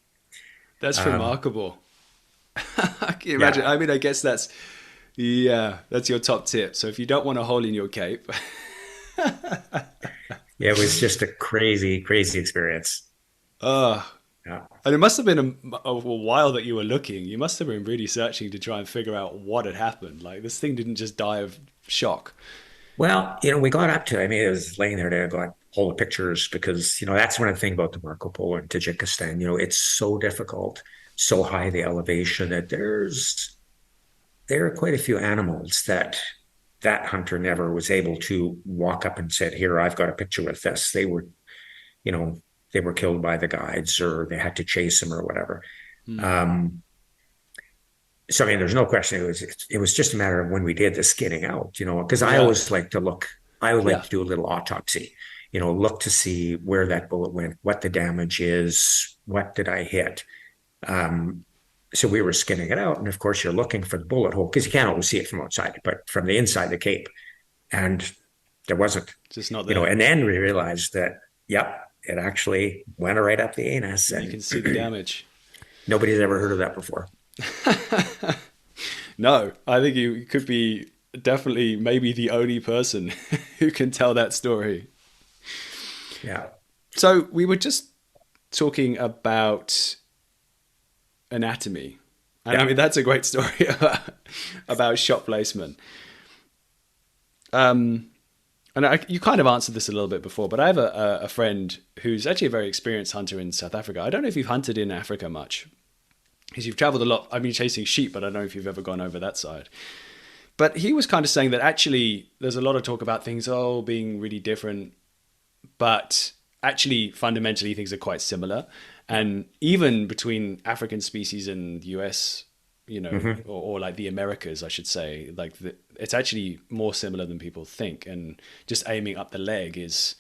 That's Um, remarkable. Can you imagine? yeah, I mean, I guess that's your top tip. So if you don't want a hole in your cape, yeah, it was just a crazy, crazy experience. uh, Yeah. and it must have been a while that you were looking. You must have been really searching to try and figure out what had happened. Like this thing didn't just die of shock. Well, we got up to, I mean, it was laying there to got all the pictures because, that's one of the things about the Marco Polo in Tajikistan. It's so difficult, so high the elevation that there are quite a few animals that hunter never was able to walk up and said, here, I've got a picture with this. You know, they were killed by the guides or they had to chase them or whatever. Hmm. Um, so I mean, there's no question. It was just a matter of when we did the skinning out, because I Yeah. always like to look. I would like Yeah. to do a little autopsy, look to see where that bullet went, what the damage is, what did I hit. Um, so we were skinning it out, and of course, you're looking for the bullet hole because you can't always see it from outside, but from the inside the cape, and there wasn't, Just not there. and then we realized that, yep, it actually went right up the anus, You and can see the damage. nobody's ever heard of that before. No, I think you could be definitely maybe the only person who can tell that story. Yeah, So we were just talking about anatomy. And I yeah. mean, that's a great story about shot placement. And you kind of answered this a little bit before, but I have a friend who's actually a very experienced hunter in South Africa. I don't know if you've hunted in Africa much, because you've traveled a lot. I've been chasing sheep, but I don't know if you've ever gone over that side. But he was kind of saying that actually there's a lot of talk about things, being really different, but actually fundamentally things are quite similar. And even between African species and the US, Hmm. or like the Americas, I should say, like it's actually more similar than people think. And just aiming up the leg is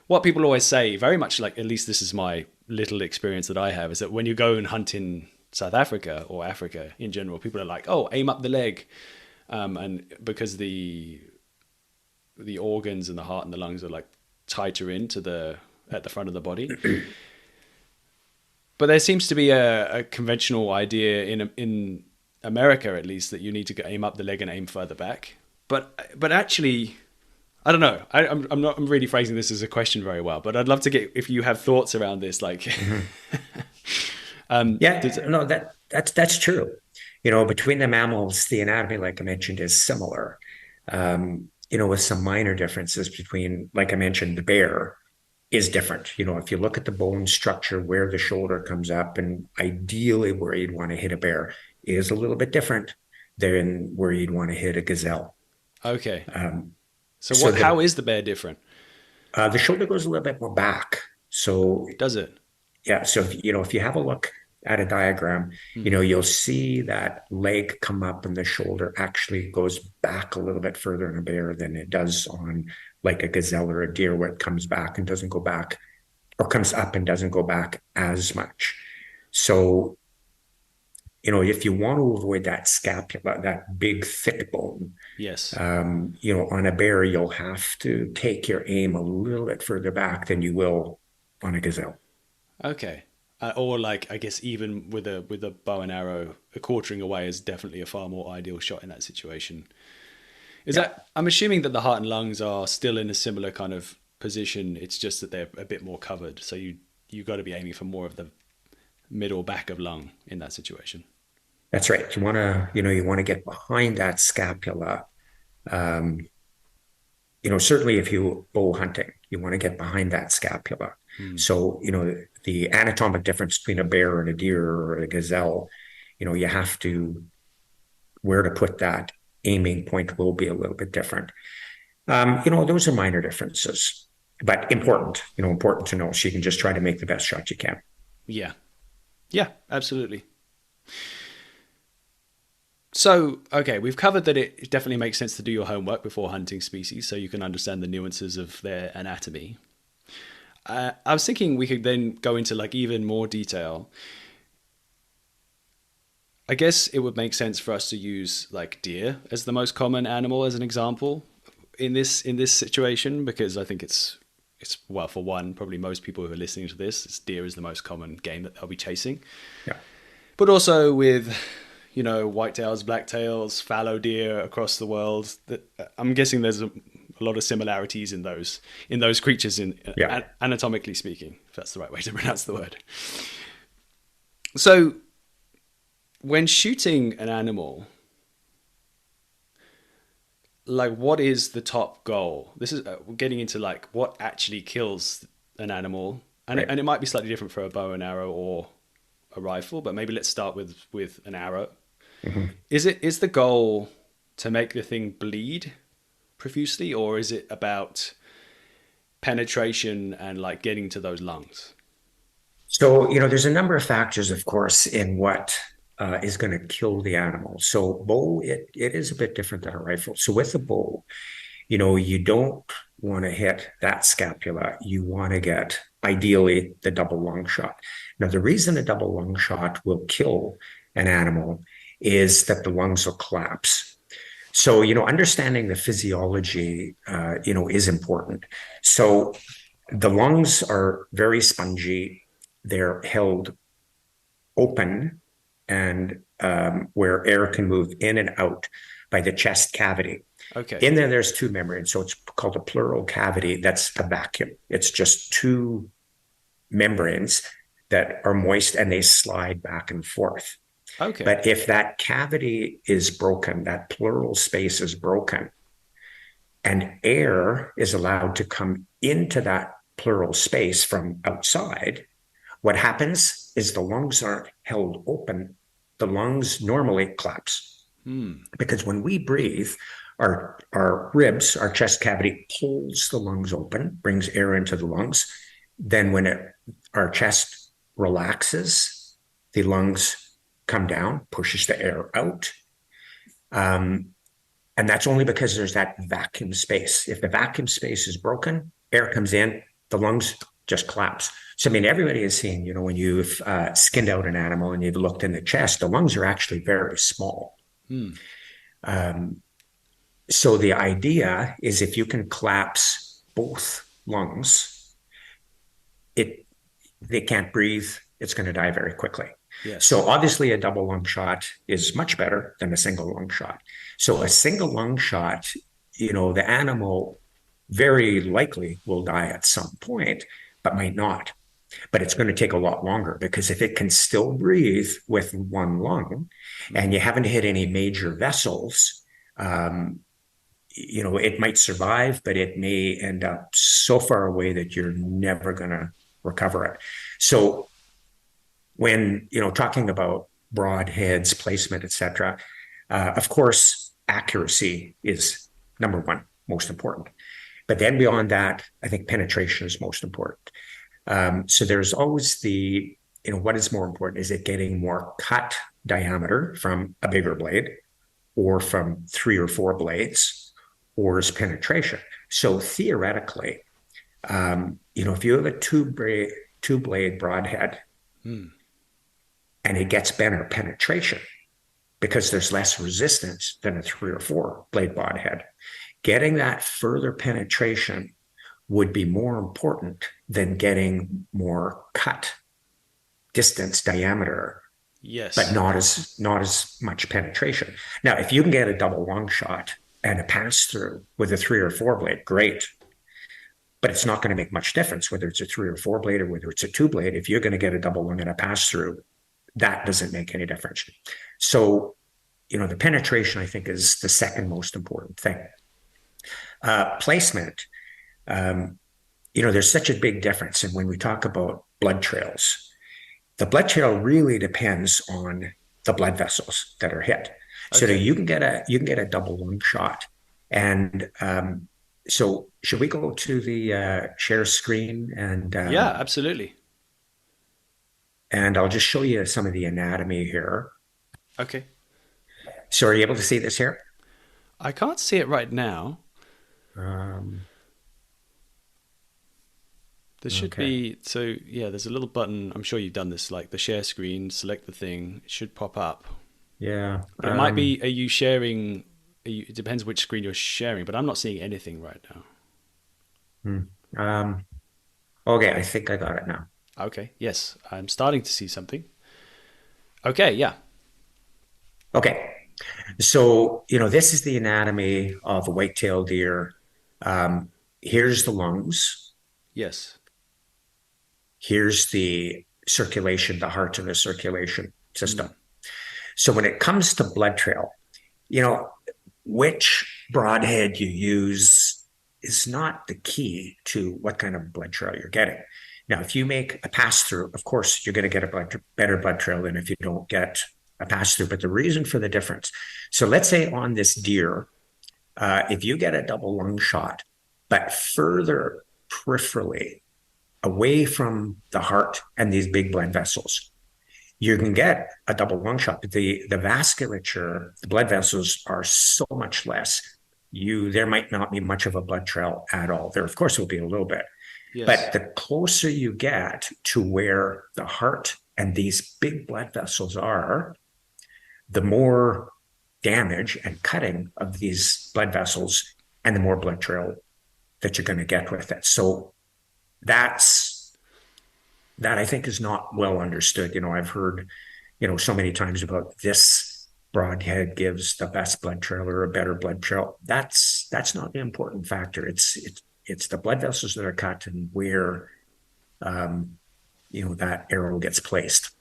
what people always say, very much like, at least this is my little experience that I have, is that when you go and hunt in South Africa or Africa in general, people are like, oh, aim up the leg. And because the organs and the heart and the lungs are like tighter into at the front of the body. But there seems to be a conventional idea in America, at least, that you need to aim up the leg and aim further back. But actually, I don't know. I'm really phrasing this as a question very well. But I'd love to get if you have thoughts around this. Like, Hmm. does, Yeah, no, that's true. Between the mammals, the anatomy, like I mentioned, is similar. With some minor differences between, like I mentioned, the bear is different. If you look at the bone structure where the shoulder comes up and ideally where you'd want to hit a bear is a little bit different than where you'd want to hit a gazelle. okay. Um, So so how is the bear different? the shoulder goes a little bit more back. So Does it? yeah, so if you have a look at a diagram, Hmm. you'll see that leg come up and the shoulder actually goes back a little bit further in a bear than it does on like a gazelle or a deer, where it comes back and doesn't go back, or comes up and doesn't go back as much. So if you want to avoid that scapula, that big thick bone, Yes. on a bear, you'll have to take your aim a little bit further back than you will on a gazelle. Okay. Or like I guess even with a bow and arrow, a quartering away is definitely a far more ideal shot in that situation. Is Yeah, that I'm assuming that the heart and lungs are still in a similar kind of position. It's just that they're a bit more covered. So you got to be aiming for more of the middle back of lung in that situation. that's right. You want to get behind that scapula. Um, certainly if you bow hunting, you want to get behind that scapula. Hmm. So, the anatomic difference between a bear and a deer or a gazelle, you have to, where to put that aiming point will be a little bit different. Those are minor differences, but important to know. So you can just try to make the best shot you can. Yeah. Yeah, absolutely. So, okay, we've covered that it definitely makes sense to do your homework before hunting species so you can understand the nuances of their anatomy. I was thinking we could then go into like even more detail. I guess it would make sense for us to use like deer as the most common animal as an example in this situation because I think it's well, for one, probably most people who are listening to this, deer is the most common game that they'll be chasing. Yeah. But also with whitetails, blacktails, fallow deer across the world. I'm guessing there's a lot of similarities in those creatures Yeah. anatomically speaking, if that's the right way to pronounce the word. So when shooting an animal, like what is the top goal? This is getting into like what actually kills an animal, and Right. and it might be slightly different for a bow and arrow or a rifle, but maybe let's start with an arrow. Mhm. Is the goal to make the thing bleed profusely, or is it about penetration and like getting to those lungs? So, there's a number of factors, of course, in what is going to kill the animal. So, bow, it is a bit different than a rifle. So, with a bow, you don't want to hit that scapula. You want to get, ideally, the double lung shot. Now, the reason a double lung shot will kill an animal is that the lungs will collapse. So, understanding the physiology, is important. So, the lungs are very spongy. They're held open and where air can move in and out by the chest cavity. Okay. In there, there's two membranes. So it's called a pleural cavity. That's a vacuum. It's just two membranes that are moist and they slide back and forth. Okay. But if that cavity is broken, that pleural space is broken, and air is allowed to come into that pleural space from outside, what happens is the lungs aren't held open. The lungs normally collapse Hmm. because when we breathe, our ribs, our chest cavity pulls the lungs open, brings air into the lungs. Then when our chest relaxes, the lungs come down, pushes the air out. And that's only because there's that vacuum space. If the vacuum space is broken, air comes in, the lungs just collapse. So, I mean, everybody has seen, when you've skinned out an animal and you've looked in the chest, the lungs are actually very small. Hmm. So the idea is if you can collapse both lungs, they can't breathe, it's going to die very quickly. Yes. So obviously a double lung shot is much better than a single lung shot. So a single lung shot, the animal very likely will die at some point, but might not. But it's going to take a lot longer because if it can still breathe with one lung and you haven't hit any major vessels, it might survive, but it may end up so far away that you're never going to recover it. So when, talking about broadheads, placement, etc., of course, accuracy is number one, most important. But then beyond that, I think penetration is most important. So there's always what is more important? Is it getting more cut diameter from a bigger blade or from 3 or 4 blades, or is penetration? So theoretically, if you have a two blade broadhead, Hmm. and it gets better penetration because there's less resistance than a 3 or 4 blade broadhead. Getting that further penetration would be more important than getting more cut distance diameter, but Yes. not as much penetration. Now, if you can get a double long shot and a pass through with a 3 or 4 blade, great. But it's not going to make much difference whether it's a 3 or 4 blade or whether it's a 2 blade. If you're going to get a double lung and a pass through, that doesn't make any difference. So, the penetration, I think, is the second most important thing. Placement, there's such a big difference. And when we talk about blood trails, the blood trail really depends on the blood vessels that are hit. So Okay. that you can get a double lung shot. And so should we go to the share screen Yeah, absolutely. and I'll just show you some of the anatomy here. Okay. So are you able to see this here? I can't see it right now. Um, There should okay. be, so yeah, there's a little button. I'm sure you've done this, like the share screen, select the thing. It should pop up. Yeah. It might be, are you sharing, it depends which screen you're sharing, but I'm not seeing anything right now. Um, okay, I think I got it now. Okay, yes, I'm starting to see something. Okay, yeah. Okay. So, this is the anatomy of a white-tailed deer. Here's the lungs. Yes. Here's the circulation, the heart of the circulation system. So when it comes to blood trail, which broadhead you use is not the key to what kind of blood trail you're getting. Now, if you make a pass through, of course, you're going to get a better blood trail than if you don't get a pass through. But the reason for the difference, so let's say on this deer, if you get a double lung shot, but further peripherally away from the heart and these big blood vessels, you can get a double lung shot. But the vasculature, the blood vessels are so much less. There might not be much of a blood trail at all. There, of course, will be a little bit. Yes. But the closer you get to where the heart and these big blood vessels are, the more damage and cutting of these blood vessels and the more blood trail that you're going to get with it. So that I think is not well understood. I've heard, so many times about this broadhead gives the best blood trail or a better blood trail. That's not the important factor. It's the blood vessels that are cut and where, that arrow gets placed.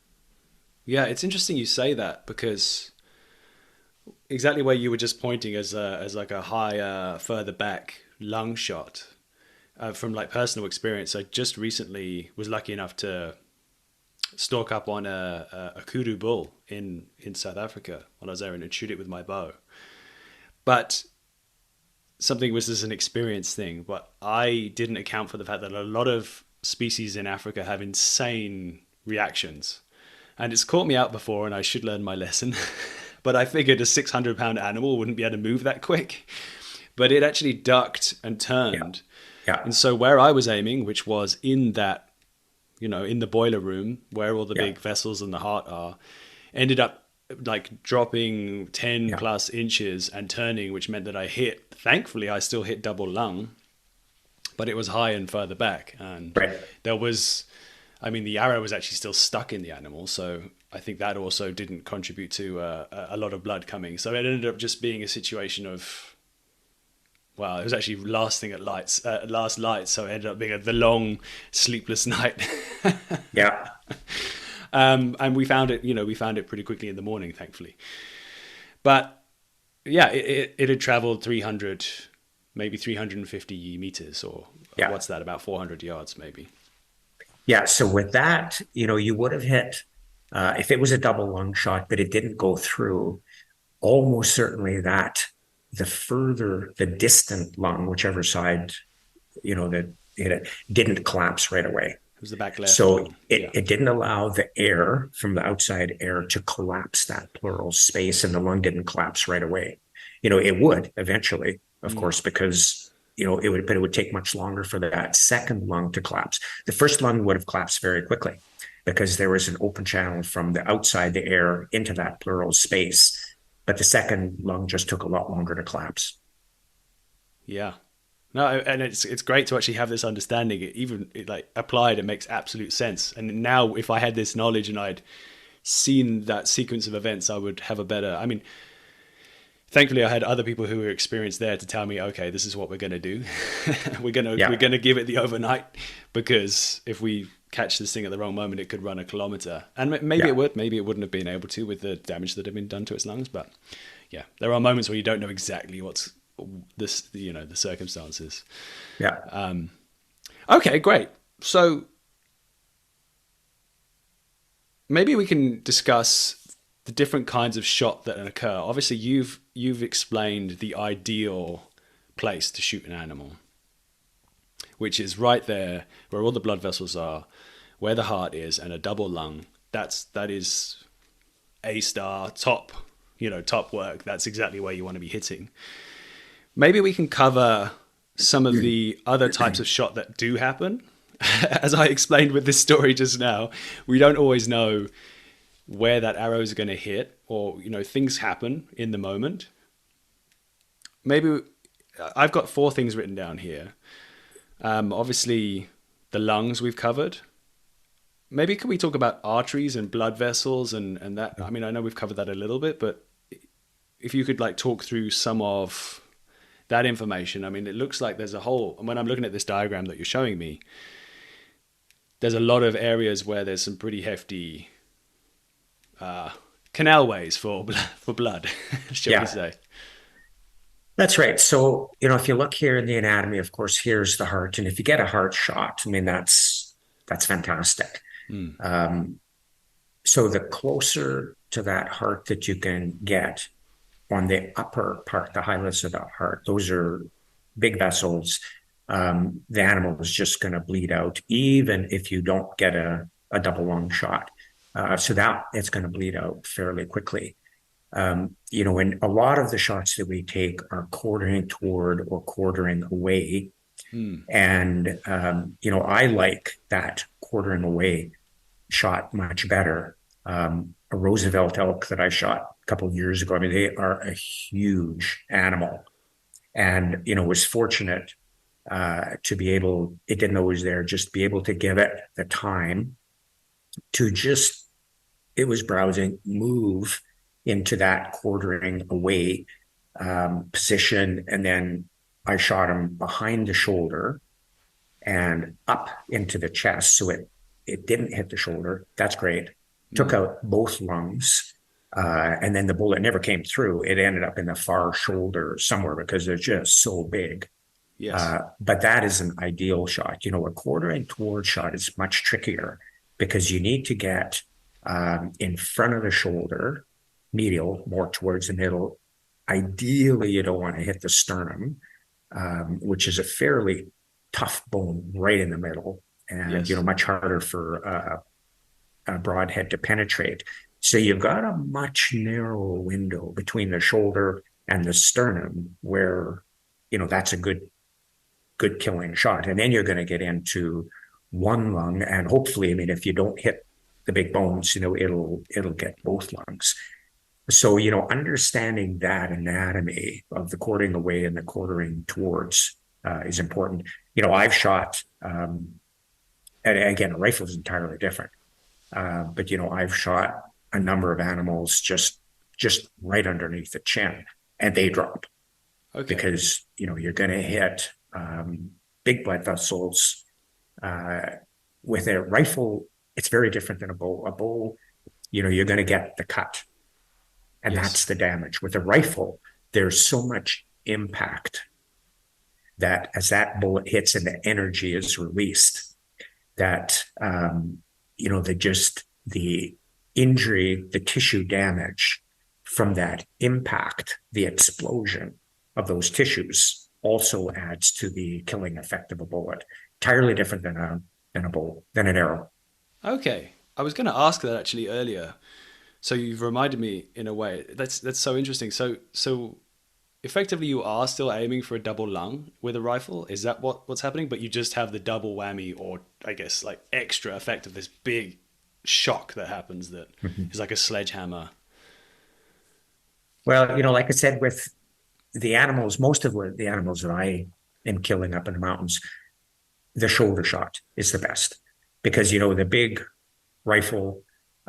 Yeah, it's interesting you say that because exactly where you were just pointing as like a higher, further back lung shot. From like personal experience, I just recently was lucky enough to stalk up on a kudu bull in South Africa when I was there and shoot it with my bow. But something was as an experience thing, but I didn't account for the fact that a lot of species in Africa have insane reactions. And it's caught me out before and I should learn my lesson. But I figured a 600-pound animal wouldn't be able to move that quick. But it actually ducked and turned. Yeah. And so where I was aiming, which was in that, in the boiler room where all the big vessels and the heart are, ended up like dropping 10 plus inches and turning, which meant that thankfully I still hit double lung, but it was high and further back. And there was, the arrow was actually still stuck in the animal. So I think that also didn't contribute to a lot of blood coming. So it ended up just being a situation of, well, it was actually last light, so it ended up being the long, sleepless night. Yeah. And we found it pretty quickly in the morning, thankfully. But yeah, it had traveled 300, maybe 350 meters, or what's that, about 400 yards, maybe. Yeah. So with that, you would have hit, if it was a double lung shot, but it didn't go through, almost certainly that the distant lung, whichever side, that hit it, didn't collapse right away. It was the back left. So it didn't allow the air from the outside air to collapse that pleural space, and the lung didn't collapse right away. It would eventually, of course, because, it would take much longer for that second lung to collapse. The first lung would have collapsed very quickly. because there was an open channel from the outside the air into that pleural space. But the second lung just took a lot longer to collapse. Yeah. No, and it's great to actually have this understanding. Like applied, it makes absolute sense. And now, if I had this knowledge and I'd seen that sequence of events, I would have a better. I mean, thankfully, I had other people who were experienced there to tell me, okay, this is what we're gonna do. Yeah. we're gonna give it the overnight, because if we catch this thing at the wrong moment, it could run a kilometer. And maybe Yeah. it would, maybe it wouldn't have been able to with the damage that had been done to its lungs. But yeah, there are moments where you don't know exactly what's this, the circumstances. Yeah. Okay, great. So maybe we can discuss the different kinds of shot that occur. Obviously, you've explained the ideal place to shoot an animal, which is right there where all the blood vessels are, where the heart is, and a double lung. That is A star, top, top work. That's exactly where you want to be hitting. Maybe we can cover some of the other types of shot that do happen. As I explained with this story just now, we don't always know where that arrow is going to hit, or things happen in the moment. Maybe I've got 4 things written down here. Obviously, the lungs we've covered. Maybe can we talk about arteries and blood vessels and that? I mean, I know we've covered that a little bit, but if you could talk through some of that information. I mean, it looks like there's a whole, and when I'm looking at this diagram that you're showing me, there's a lot of areas where there's some pretty hefty canalways for blood, shall we say. That's right. So, if you look here in the anatomy, of course, here's the heart. And if you get a heart shot, I mean, that's fantastic. So the closer to that heart that you can get on the upper part, the hilus of the heart, those are big vessels. The animal is just going to bleed out, even if you don't get a double lung shot. So that it's going to bleed out fairly quickly. And a lot of the shots that we take are quartering toward or quartering away. And, I like that quartering away shot much better. A Roosevelt elk that I shot a couple of years ago, I mean, they are a huge animal. And, was fortunate to be able, it didn't always there, just be able to give it the time to just, it was browsing, move into that quartering away position. And then I shot him behind the shoulder and up into the chest. So it didn't hit the shoulder. That's great. Took out both lungs. And then the bullet never came through. It ended up in the far shoulder somewhere because they're just so big. Yes. But that is an ideal shot. A quartering toward shot is much trickier because you need to get in front of the shoulder, medial, more towards the middle. Ideally, you don't want to hit the sternum, which is a fairly tough bone right in the middle, and Yes. much harder for a broadhead to penetrate. So you've got a much narrower window between the shoulder and the sternum where that's a good killing shot. And then you're going to get into one lung, and hopefully, I mean, if you don't hit the big bones, it'll get both lungs. So, understanding that anatomy of the quartering away and the quartering towards is important. I've shot, and again, a rifle is entirely different. But, I've shot a number of animals just right underneath the chin, and they drop. Okay. Because, you're going to hit big blood vessels. With a rifle, it's very different than a bow. A bow, you're going to get the cut. And that's the damage. With a rifle, there's so much impact that as that bullet hits and the energy is released, that the injury, the tissue damage from that impact, the explosion of those tissues also adds to the killing effect of a bullet. Entirely different than an arrow. Okay. I was going to ask that actually earlier. So you've reminded me in a way. That's so interesting. So effectively you are still aiming for a double lung with a rifle. Is that what's happening? But you just have the double whammy, or I guess extra effect of this big shock that happens that Mhm. is like a sledgehammer. Well, like I said, with the animals, most of the animals that I am killing up in the mountains, the shoulder shot is the best because the big rifle,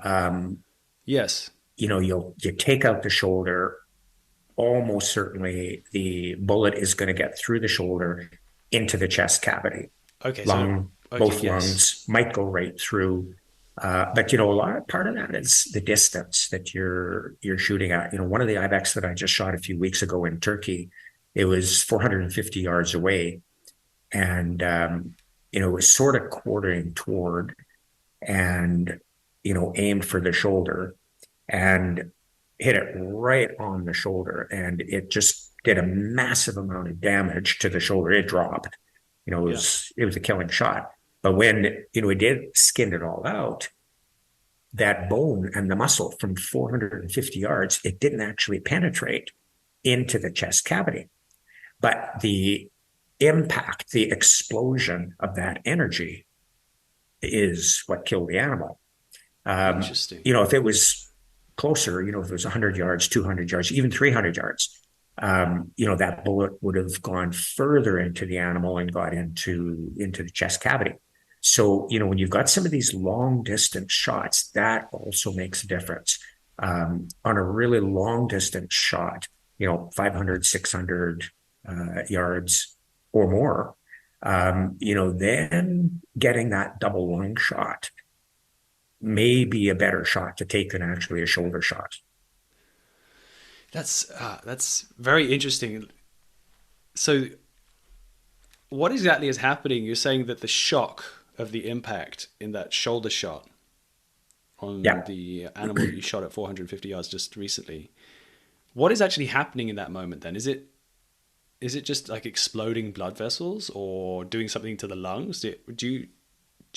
um, Yes. you take out the shoulder, almost certainly the bullet is going to get through the shoulder into the chest cavity. Okay. So Lung, okay. both Yes. lungs might go right through. But a lot part of that is the distance that you're shooting at. One of the ibex that I just shot a few weeks ago in Turkey, it was 450 yards away, and it was sort of quartering toward and aimed for the shoulder and hit it right on the shoulder, and it just did a massive amount of damage to the shoulder. It dropped. It Yeah. was a killing shot. But when it did skin it all out, that bone and the muscle from 450 yards, it didn't actually penetrate into the chest cavity. But the impact, the explosion of that energy is what killed the animal. Interesting. If it was closer, if it was 100 yards, 200 yards, even 300 yards, that bullet would have gone further into the animal and got into the chest cavity. So, when you've got some of these long distance shots, that also makes a difference. On a really long distance shot, 500, 600 yards or more, then getting that double lung shot may be a better shot to take than actually a shoulder shot. That's very interesting. So, what exactly is happening? You're saying that the shock of the impact in that shoulder shot on Yeah. the animal that you shot at 450 yards just recently. What is actually happening in that moment then? Is it just like exploding blood vessels or doing something to the lungs? Do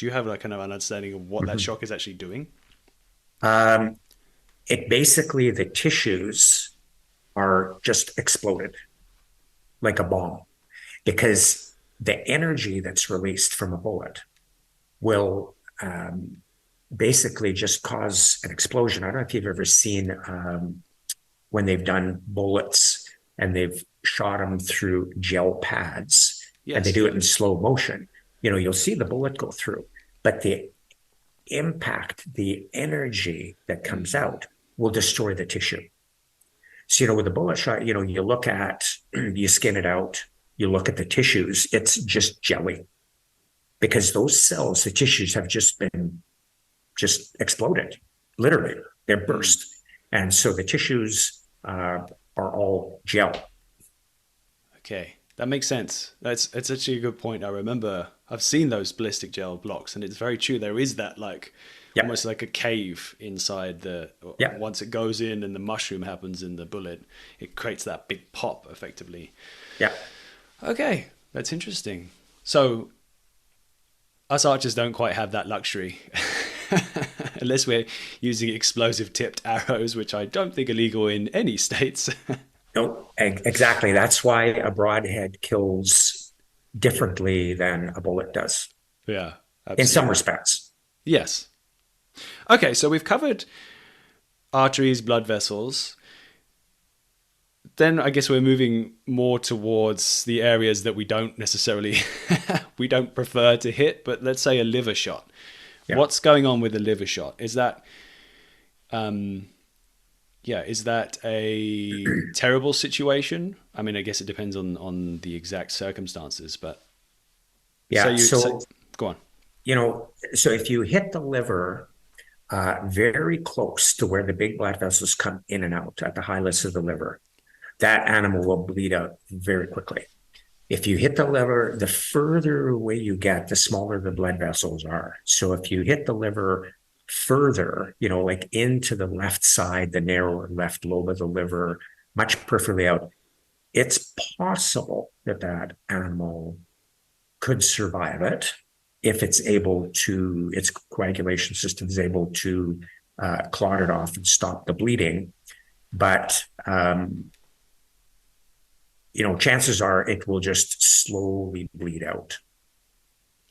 you have like kind of an understanding of what that Mhm. shock is actually doing? Um, it basically, the tissues are just exploded like a bomb because the energy that's released from a bullet will basically just cause an explosion. I don't know if you've ever seen when they've done bullets and they've shot them through gel pads and they Yes, do yeah. it in slow motion. You'll see the bullet go through, but the impact, the energy that comes out will destroy the tissue. So, with a bullet shot, you look at, you skin it out, you look at the tissues, it's just jelly because those cells, the tissues have just exploded, literally, they're Mm. burst. And so the tissues are all gel. Okay, that makes sense. It's actually a good point. I remember I've seen those ballistic gel blocks, and it's very true. There is that like Yeah. almost like a cave inside the. Yeah. Once it goes in and the mushroom happens in the bullet, it creates that big pop effectively. Yeah. Okay, that's interesting. So us archers don't quite have that luxury. Unless we're using explosive tipped arrows, which I don't think are legal in any states. No, exactly. That's why a broadhead kills differently than a bullet does Yeah, in some absolutely. respects. Yes. Okay, so we've covered arteries, blood vessels. Then I guess we're moving more towards the areas that we don't necessarily we don't prefer to hit, but let's say a liver shot. Yeah. What's going on with a liver shot? Is that um is that a terrible situation? I mean, I guess it depends on the exact circumstances, but Yeah. say So, go on. so if you hit the liver very close to where the big blood vessels come in and out at the hilus of the liver, that animal will bleed out very quickly. If you hit the liver, the further away you get, the smaller the blood vessels are. So if you hit the liver further, like into the left side, the narrower left lobe of the liver, much peripherally out, it's possible that that animal could survive it if its coagulation system is able to clot it off and stop the bleeding. But chances are it will just slowly bleed out.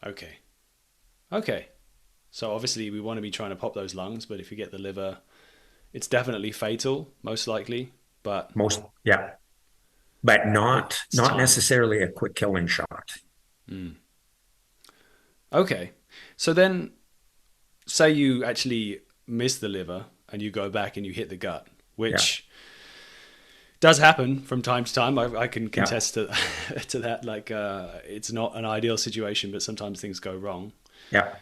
Okay. Okay. So obviously we want to be trying to pop those lungs, but if you get the liver, it's definitely fatal, most likely. But Most, yeah, but it's not time. necessarily a quick killing shot. Okay. So then say you actually miss the liver and you go back and you hit the gut, Yeah, which does happen from time to time. I can yeah. contest to, to that. Like, it's not an ideal situation, but sometimes things go wrong. Yeah.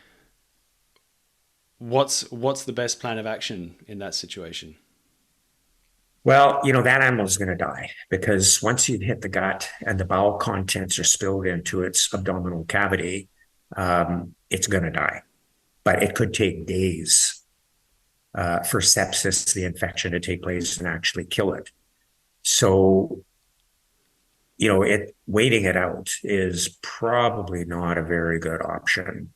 What's the best plan of action in that situation? Well, that animal is going to die because once you hit the gut and the bowel contents are spilled into its abdominal cavity, it's going to die. But it could take days for sepsis, the infection to take place and actually kill it. So, waiting it out is probably not a very good option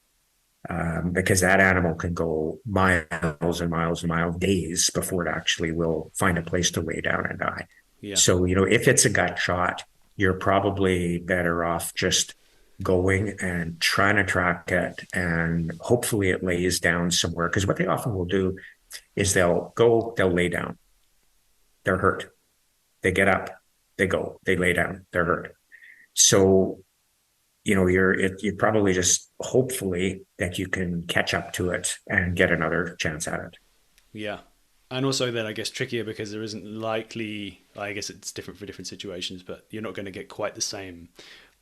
because that animal can go miles and miles and miles, days before it actually will find a place to lay down and die. Yeah. So, if it's a gut shot, you're probably better off just going and trying to track it, and hopefully it lays down somewhere. Because what they often will do is they'll lay down, they're hurt. They get up, they go, they lay down, they're hurt. So, you're probably just hopefully that you can catch up to it and get another chance at it. Yeah. And also then I guess trickier because there isn't likely, I guess it's different for different situations, but you're not going to get quite the same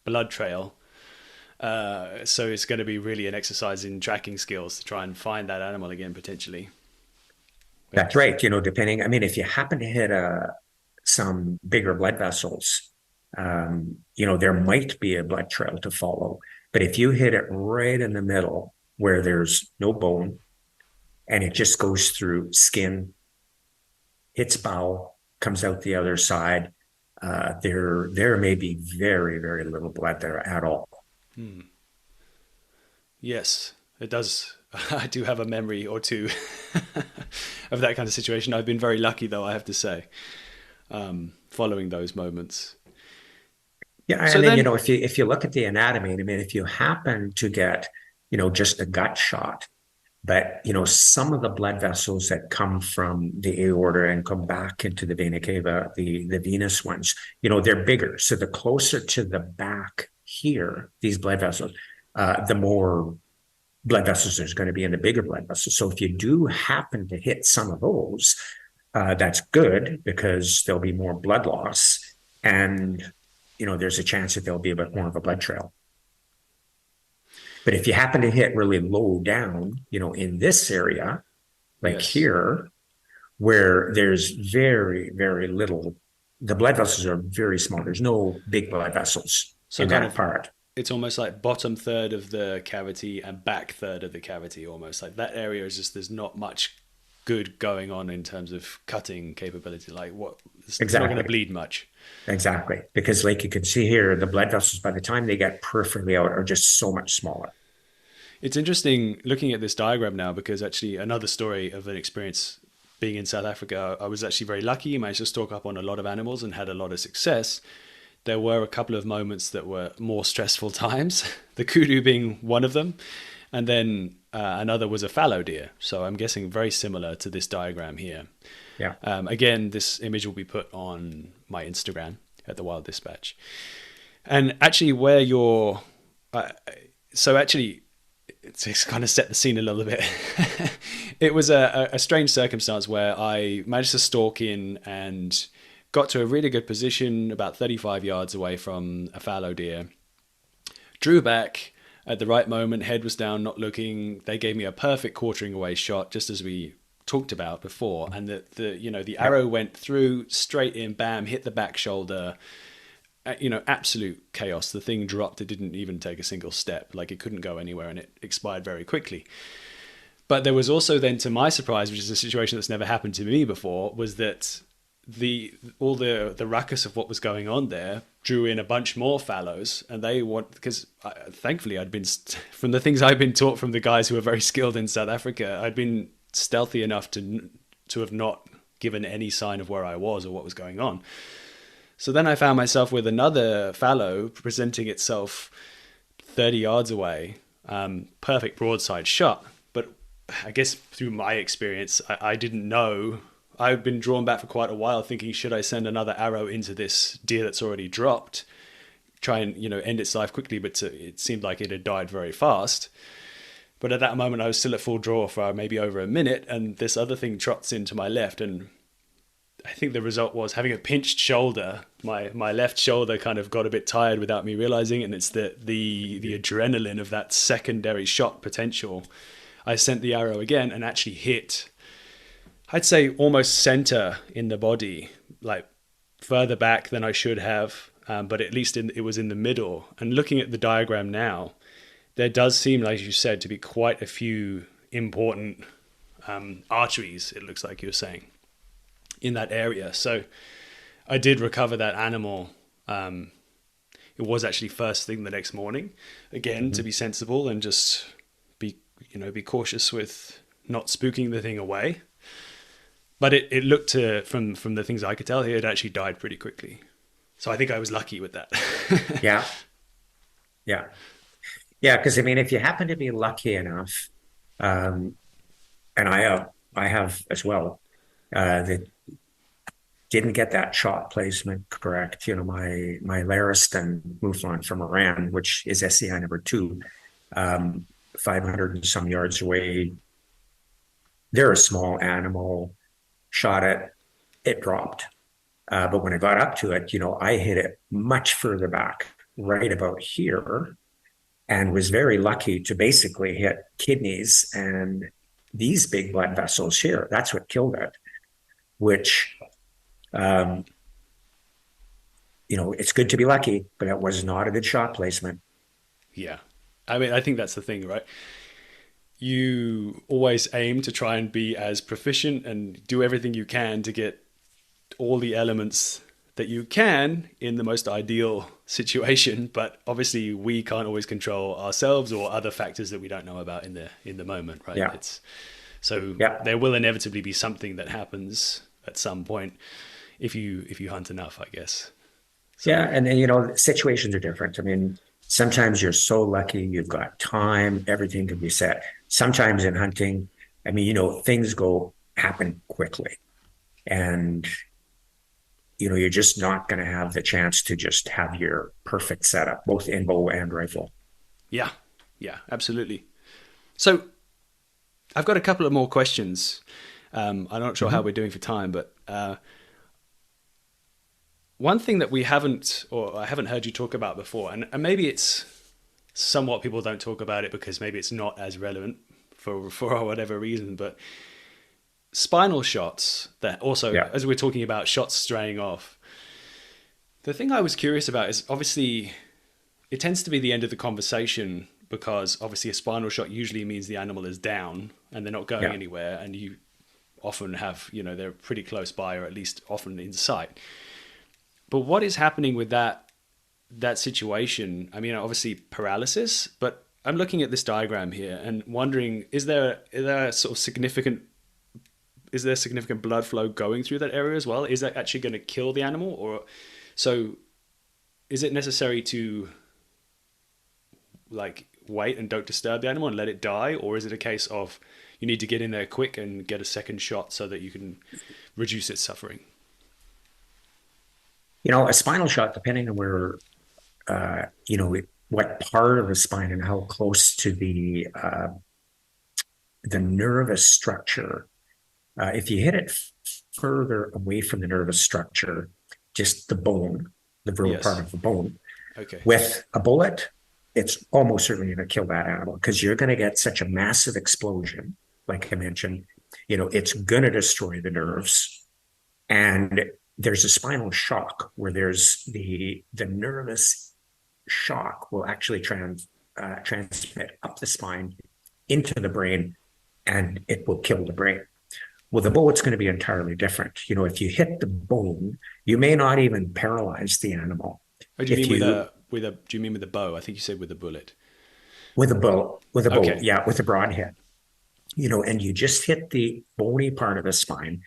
blood trail. So it's going to be really an exercise in tracking skills to try and find that animal again, potentially. That's right. Depending, I mean, if you happen to hit some bigger blood vessels, there might be a blood trail to follow. But if you hit it right in the middle where there's no bone and it just goes through skin, hits bowel, comes out the other side, there may be very, very little blood there at all. Yes, it does. I do have a memory or two of that kind of situation. I've been very lucky, though, I have to say, following those moments. Yeah, So and then then, if you look at the anatomy, I mean, if you happen to get just a gut shot, but some of the blood vessels that come from the aorta and come back into the vena cava, the venous ones, they're bigger. So the closer to the back here, these blood vessels, the more blood vessels there's going to be in the bigger blood vessels. So if you do happen to hit some of those, that's good because there'll be more blood loss, and there's a chance that there'll be a bit more of a blood trail. But if you happen to hit really low down, in this area, like yes. here, where there's very, very little, the blood vessels are very small. There's no big blood vessels So in kind that of, part. it's almost like bottom third of the cavity and back third of the cavity, almost like that area is just, there's not much good going on in terms of cutting capability. Like it's not going to bleed much. Exactly. Because like you can see here, the blood vessels, by the time they get peripherally out, are just so much smaller. It's interesting looking at this diagram now because actually another story of an experience being in South Africa, I was actually very lucky. I managed to stock up on a lot of animals and had a lot of success. There were a couple of moments that were more stressful times, the kudu being one of them. And then another was a fallow deer. So I'm guessing very similar to this diagram here. Yeah. Again, this image will be put on my Instagram at the Wild Dispatch. And actually where you're... so actually... to kind of set the scene a little bit, it was a strange circumstance where I managed to stalk in and got to a really good position about 35 yards away from a fallow deer, drew back at the right moment, head was down, not looking. They gave me a perfect quartering away shot, just as we talked about before. And the arrow went through straight in, bam, hit the back shoulder. Absolute chaos. The thing dropped. It didn't even take a single step. Like it couldn't go anywhere, and it expired very quickly. But there was also then, to my surprise, which is a situation that's never happened to me before, was that all the ruckus of what was going on there drew in a bunch more fallows, and because thankfully I'd been from the things I've been taught from the guys who are very skilled in South Africa, I'd been stealthy enough to have not given any sign of where I was or what was going on. So then I found myself with another fallow presenting itself 30 yards away, perfect broadside shot. But I guess through my experience, I didn't know. I've been drawn back for quite a while thinking, should I send another arrow into this deer that's already dropped? Try and, end its life quickly, but it seemed like it had died very fast. But at that moment, I was still at full draw for maybe over a minute, and this other thing trots into my left, and I think the result was having a pinched shoulder. My left shoulder kind of got a bit tired without me realizing, and it's the adrenaline of that secondary shot potential. I sent the arrow again and actually hit, I'd say almost center in the body, like further back than I should have, but at least it was in the middle. And looking at the diagram now, there does seem, like you said, to be quite a few important arteries, it looks like you were saying, in that area. So I did recover that animal. It was actually first thing the next morning, again, to be sensible and just be cautious with not spooking the thing away. But it looked from the things I could tell here, it actually died pretty quickly. So I think I was lucky with that. Yeah. Yeah. Yeah. Because I mean, if you happen to be lucky enough, and I have as well, that didn't get that shot placement correct. My Larist and Mouflon from Iran, which is SCI number 2, 500 and some yards away. They're a small animal, shot it dropped. But when I got up to it, I hit it much further back, right about here, and was very lucky to basically hit kidneys and these big blood vessels here. That's what killed it, which, it's good to be lucky, but it was not a good shot placement. Yeah. I mean, I think that's the thing, right? You always aim to try and be as proficient and do everything you can to get all the elements that you can in the most ideal situation. But obviously we can't always control ourselves or other factors that we don't know about in the moment, right? Yeah. There will inevitably be something that happens at some point if you hunt enough, I guess. So, yeah. And then, situations are different. I mean, sometimes you're so lucky, you've got time, everything can be set. Sometimes in hunting, I mean, things happen quickly. And, you're just not going to have the chance to just have your perfect setup, both in bow and rifle. Yeah, absolutely. So I've got a couple of more questions. I'm not sure how we're doing for time, but one thing that I haven't heard you talk about before, and maybe it's somewhat people don't talk about it because maybe it's not as relevant for whatever reason, but spinal shots that also, as we're talking about shots straying off, the thing I was curious about is obviously it tends to be the end of the conversation because obviously a spinal shot usually means the animal is down and they're not going anywhere, and you often have, they're pretty close by or at least often in sight. But what is happening with that situation? I mean, obviously paralysis, but I'm looking at this diagram here and wondering, is there significant blood flow going through that area as well? Is that actually going to kill the animal? Or so is it necessary to wait and don't disturb the animal and let it die? Or is it a case of you need to get in there quick and get a second shot so that you can reduce its suffering? A spinal shot, depending on where, what part of the spine and how close to the nervous structure. If you hit it further away from the nervous structure, just the bone, the vertebral part of the bone, with a bullet, it's almost certainly going to kill that animal because you're going to get such a massive explosion. Like I mentioned, it's going to destroy the nerves. And there's a spinal shock where there's the nervous shock will actually transmit up the spine into the brain, and it will kill the brain. Well, the bullet's going to be entirely different. If you hit the bone, you may not even paralyze the animal. Oh, do you mean do you mean with a bow? I think you said with a bullet. With a bow, with a broad head. And you just hit the bony part of the spine,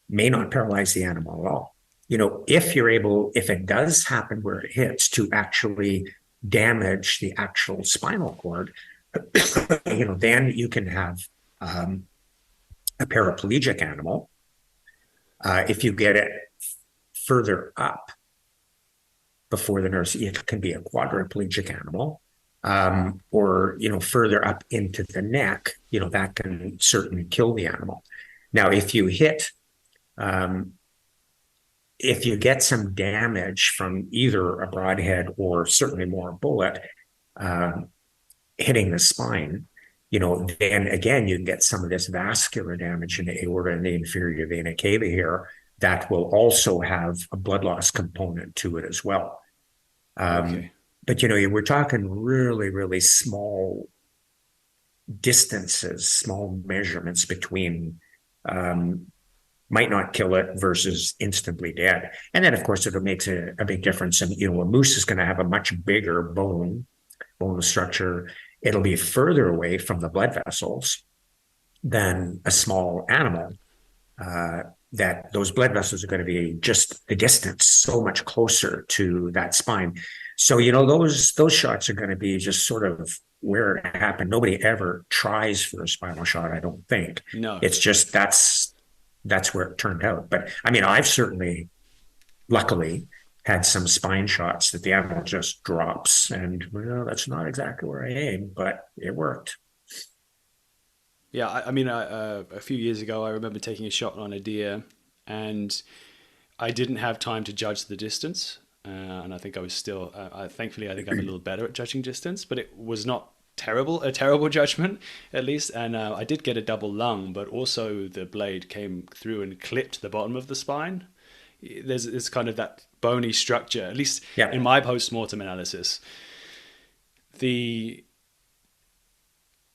may not paralyze the animal at all. If it does happen where it hits to actually damage the actual spinal cord, then you can have a paraplegic animal. If you get it further up before the nerves, it can be a quadriplegic animal, or further up into the neck. That can certainly kill the animal. Now, um, if you get some damage from either a broadhead or certainly more a bullet uh, hitting the spine, then again, you can get some of this vascular damage in the aorta and the inferior vena cava here that will also have a blood loss component to it as well. Okay. But, we're talking really, really small distances, small measurements between might not kill it versus instantly dead. And then, of course, it makes a big difference. And, a moose is going to have a much bigger bone structure. It'll be further away from the blood vessels than a small animal. That those blood vessels are going to be just the distance so much closer to that spine. So, those shots are going to be just sort of where it happened. Nobody ever tries for a spinal shot, I don't think. No. It's just that's where it turned out. But I mean, I've certainly, luckily, had some spine shots that the animal just drops, and that's not exactly where I aim, but it worked. Yeah, I mean, a few years ago, I remember taking a shot on a deer, and I didn't have time to judge the distance. And I think I was still, thankfully, I think I'm a little better at judging distance, but it was not a terrible judgment, at least. And I did get a double lung, but also the blade came through and clipped the bottom of the spine. There's kind of that bony structure, at least in my post-mortem analysis. The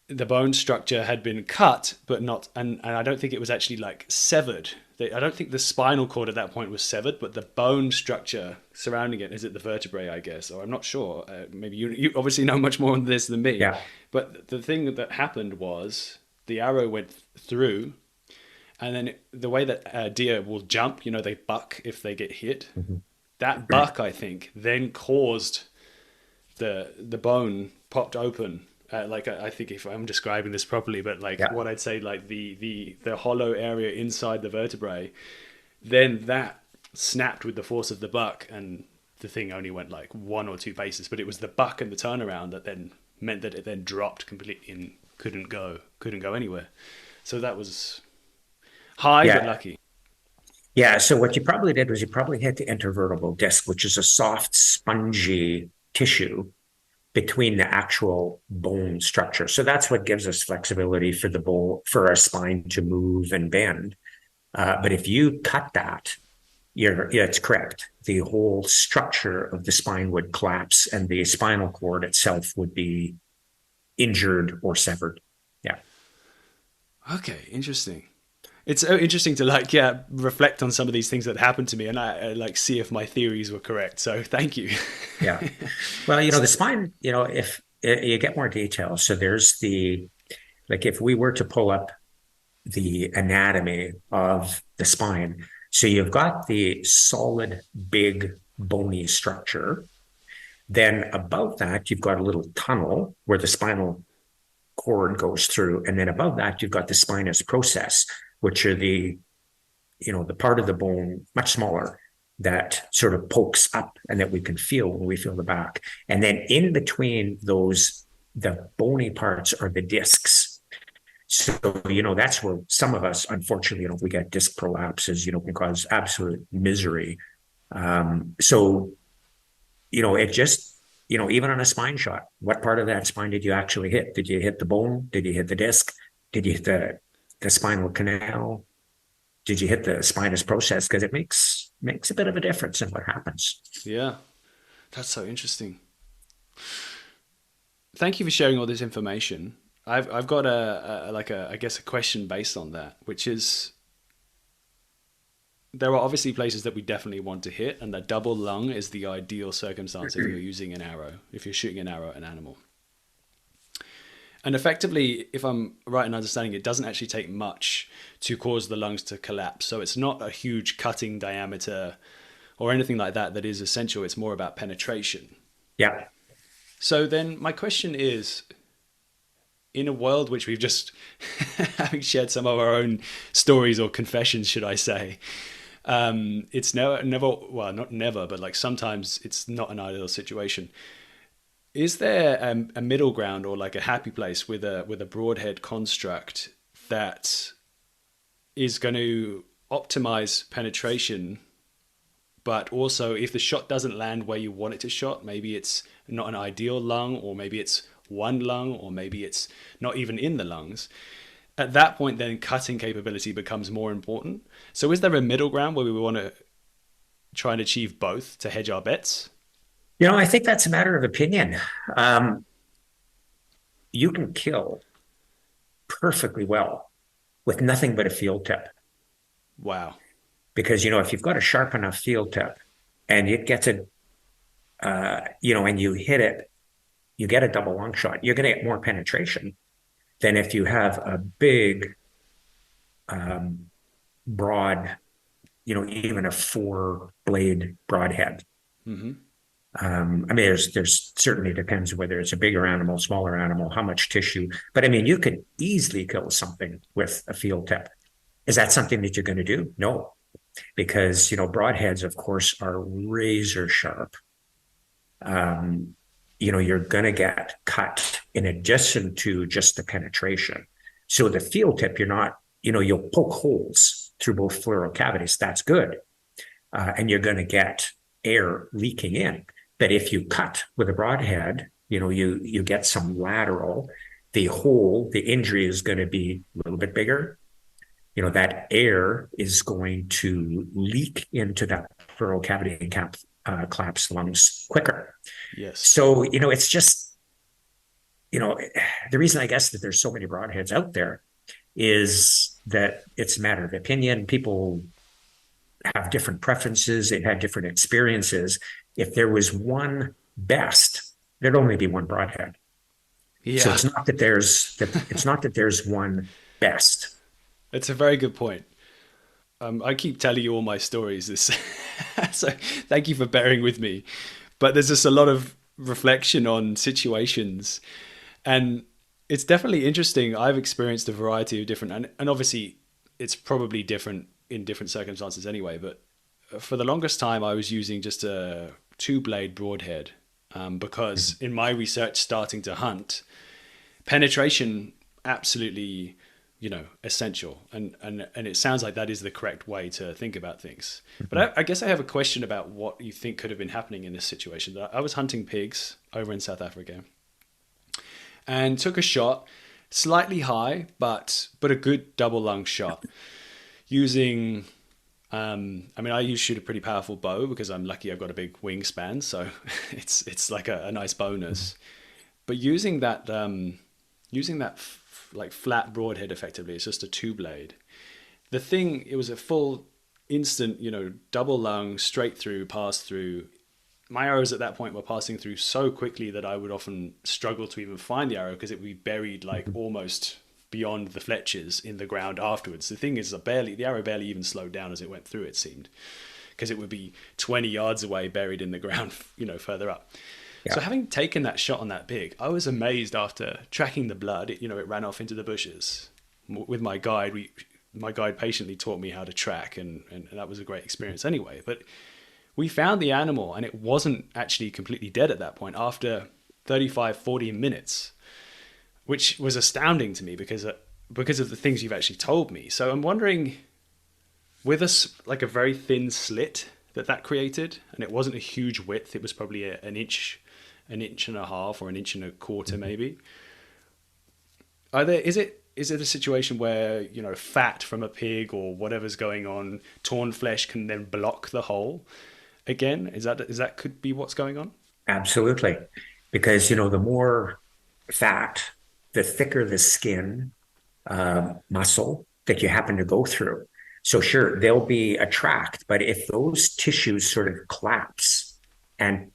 bone structure had been cut, but not, and I don't think it was actually like severed. I don't think the spinal cord at that point was severed, but the bone structure surrounding it, is it the vertebrae, I guess, or I'm not sure. Maybe you obviously know much more on this than me. Yeah. But the thing that happened was the arrow went through, and then the way that deer will jump, they buck if they get hit. Mm-hmm. That buck, I think, then caused the bone popped open. I think if I'm describing this properly, but what I'd say, like the hollow area inside the vertebrae, then that snapped with the force of the buck, and the thing only went like 1 or 2 paces. But it was the buck and the turnaround that then meant that it then dropped completely and couldn't go anywhere. So that was high but lucky. Yeah. So what you probably did was you probably hit the intervertebral disc, which is a soft, spongy tissue between the actual bone structure. So that's what gives us flexibility for our spine to move and bend. But if you cut that, it's correct. The whole structure of the spine would collapse, and the spinal cord itself would be injured or severed. Yeah. Okay, interesting. It's so interesting to reflect on some of these things that happened to me, and I see if my theories were correct. So thank you. Yeah. Well, the spine, if you get more detail, so there's if we were to pull up the anatomy of the spine, so you've got the solid, big, bony structure. Then above that, you've got a little tunnel where the spinal cord goes through. And then above that, you've got the spinous process, which are the part of the bone much smaller that sort of pokes up and that we can feel when we feel the back. And then in between those, the bony parts are the discs. So, that's where some of us, unfortunately, if we get disc prolapses, can cause absolute misery. So, it just, even on a spine shot, what part of that spine did you actually hit? Did you hit the bone? Did you hit the disc? Did you hit the spinal canal? Did you hit the spinous process? Because it makes a bit of a difference in what happens. Yeah, that's so interesting. Thank you for sharing all this information. I've got I guess a question based on that, which is, there are obviously places that we definitely want to hit, and the double lung is the ideal circumstance if you're using an arrow, if you're shooting an arrow at an animal. And effectively, if I'm right in understanding, it doesn't actually take much to cause the lungs to collapse. So it's not a huge cutting diameter or anything like that is essential. It's more about penetration. Yeah. So then my question is, in a world which we've just having shared some of our own stories or confessions, should I say, it's never, well, not never, but like sometimes it's not an ideal situation. Is there a middle ground or like a happy place with a broadhead construct that is going to optimize penetration, but also if the shot doesn't land where you want it to shot, maybe it's not an ideal lung, or maybe it's one lung, or maybe it's not even in the lungs. At that point, then cutting capability becomes more important. So is there a middle ground where we want to try and achieve both to hedge our bets? I think that's a matter of opinion. Um, you can kill perfectly well with nothing but a field tip. Wow. Because, if you've got a sharp enough field tip and it gets and you hit it, you get a double long shot, you're going to get more penetration than if you have a big, broad, even a four blade broadhead. Hmm. I mean, there's certainly depends whether it's a bigger animal, smaller animal, how much tissue. But I mean, you could easily kill something with a field tip. Is that something that you're going to do? No, because broadheads, of course, are razor sharp. Um, you're going to get cut in addition to just the penetration. So the field tip, you're not, you'll poke holes through both pleural cavities. That's good, and you're going to get air leaking in. But if you cut with a broadhead, you get some lateral. The hole, the injury is going to be a little bit bigger. That air is going to leak into that pleural cavity and collapse lungs quicker. Yes. So, it's just, the reason I guess that there's so many broadheads out there is that it's a matter of opinion. People have different preferences. They've had different experiences. If there was one best, there'd only be one broadhead. Yeah. So it's not that there's one best. It's a very good point. I keep telling you all my stories, so thank you for bearing with me. But there's just a lot of reflection on situations, and it's definitely interesting. I've experienced a variety of different, and obviously it's probably different in different circumstances anyway. But for the longest time, I was using just a two-blade broadhead because in my research starting to hunt, penetration absolutely essential, and it sounds like that is the correct way to think about things. But I guess I have a question about what you think could have been happening in this situation. I was hunting pigs over in South Africa and took a shot slightly high, but a good double lung shot using I mean, I shoot a pretty powerful bow because I'm lucky I've got a big wingspan, so it's like a nice bonus. But using that like flat broadhead, effectively it's just a two blade. It was a full instant, double lung, straight through, pass through. My arrows at that point were passing through so quickly that I would often struggle to even find the arrow because it would be buried like almost beyond the fletches in the ground afterwards. The thing is, the arrow barely even slowed down as it went through, it seemed, because it would be 20 yards away, buried in the ground, further up. Yeah. So having taken that shot on that pig, I was amazed after tracking the blood. It ran off into the bushes. With my guide, my guide patiently taught me how to track, and that was a great experience anyway. But we found the animal, and it wasn't actually completely dead at that point after 35, 40 minutes, which was astounding to me because of the things you've actually told me. So I'm wondering, with like a very thin slit that created, and it wasn't a huge width, it was probably an inch and a half or an inch and a quarter maybe. Is it a situation where fat from a pig or whatever's going on, torn flesh, can then block the hole again? Is that could be what's going on? Absolutely, because the more fat, the thicker the skin muscle that you happen to go through. So sure, there'll be a tract, but if those tissues sort of collapse and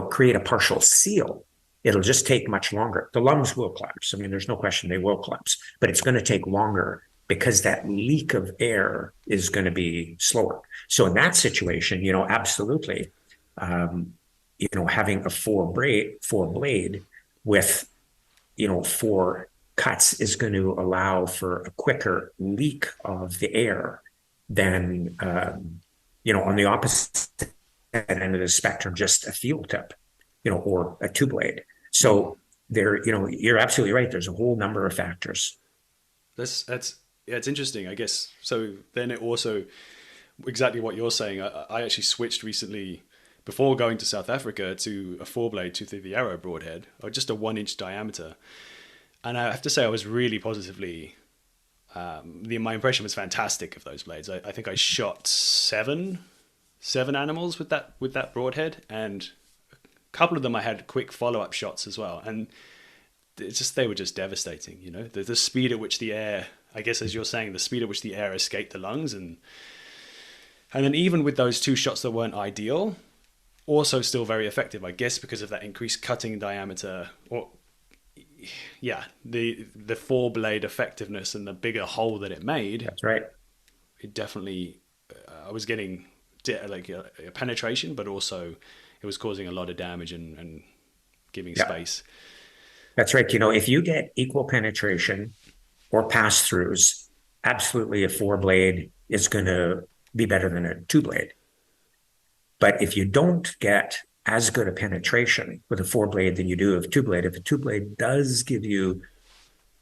create a partial seal, it'll just take much longer. The lungs will collapse. I mean, there's no question they will collapse, but it's going to take longer because that leak of air is going to be slower. So in that situation, absolutely, having a four blade with for cuts is going to allow for a quicker leak of the air than, on the opposite end of the spectrum, just a fuel tip, or a two blade. So you're absolutely right. There's a whole number of factors. That's yeah, it's interesting, I guess. So then it also exactly what you're saying. I actually switched recently before going to South Africa to a four blade 230 arrow broadhead, or just a 1 inch diameter. And I have to say, I was really positively. My impression was fantastic of those blades. I think I shot seven animals with that broadhead, and a couple of them I had quick follow up shots as well. And they were just devastating. The speed at which the air, I guess, as you're saying, the speed at which the air escaped the lungs, and then even with those two shots that weren't ideal, also still very effective, I guess, because of that increased cutting diameter, or the four blade effectiveness and the bigger hole that it made. That's right. It definitely, I was getting a penetration, but also it was causing a lot of damage and giving space. That's right. If you get equal penetration or pass throughs, absolutely a four blade is going to be better than a two blade. But if you don't get as good a penetration with a four blade than you do with a two blade, if a two blade does give you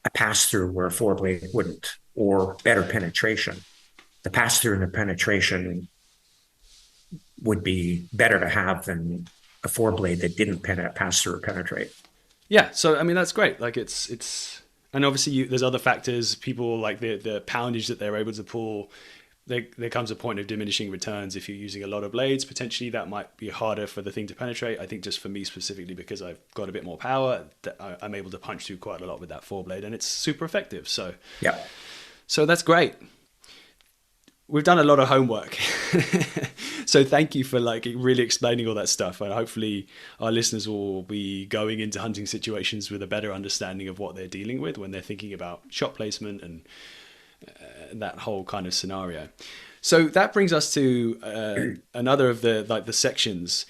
a pass through where a four blade wouldn't, or better penetration, the pass through and the penetration would be better to have than a four blade that didn't pass through or penetrate. Yeah, so I mean that's great. Like it's and obviously there's other factors. People like the poundage that they're able to pull. There comes a point of diminishing returns if you're using a lot of blades. Potentially that might be harder for the thing to penetrate. I think just for me specifically, because I've got a bit more power, I'm able to punch through quite a lot with that four blade, and it's super effective. So that's great. We've done a lot of homework. So thank you for really explaining all that stuff. And hopefully our listeners will be going into hunting situations with a better understanding of what they're dealing with when they're thinking about shot placement and that whole kind of scenario. So that brings us to another of the sections.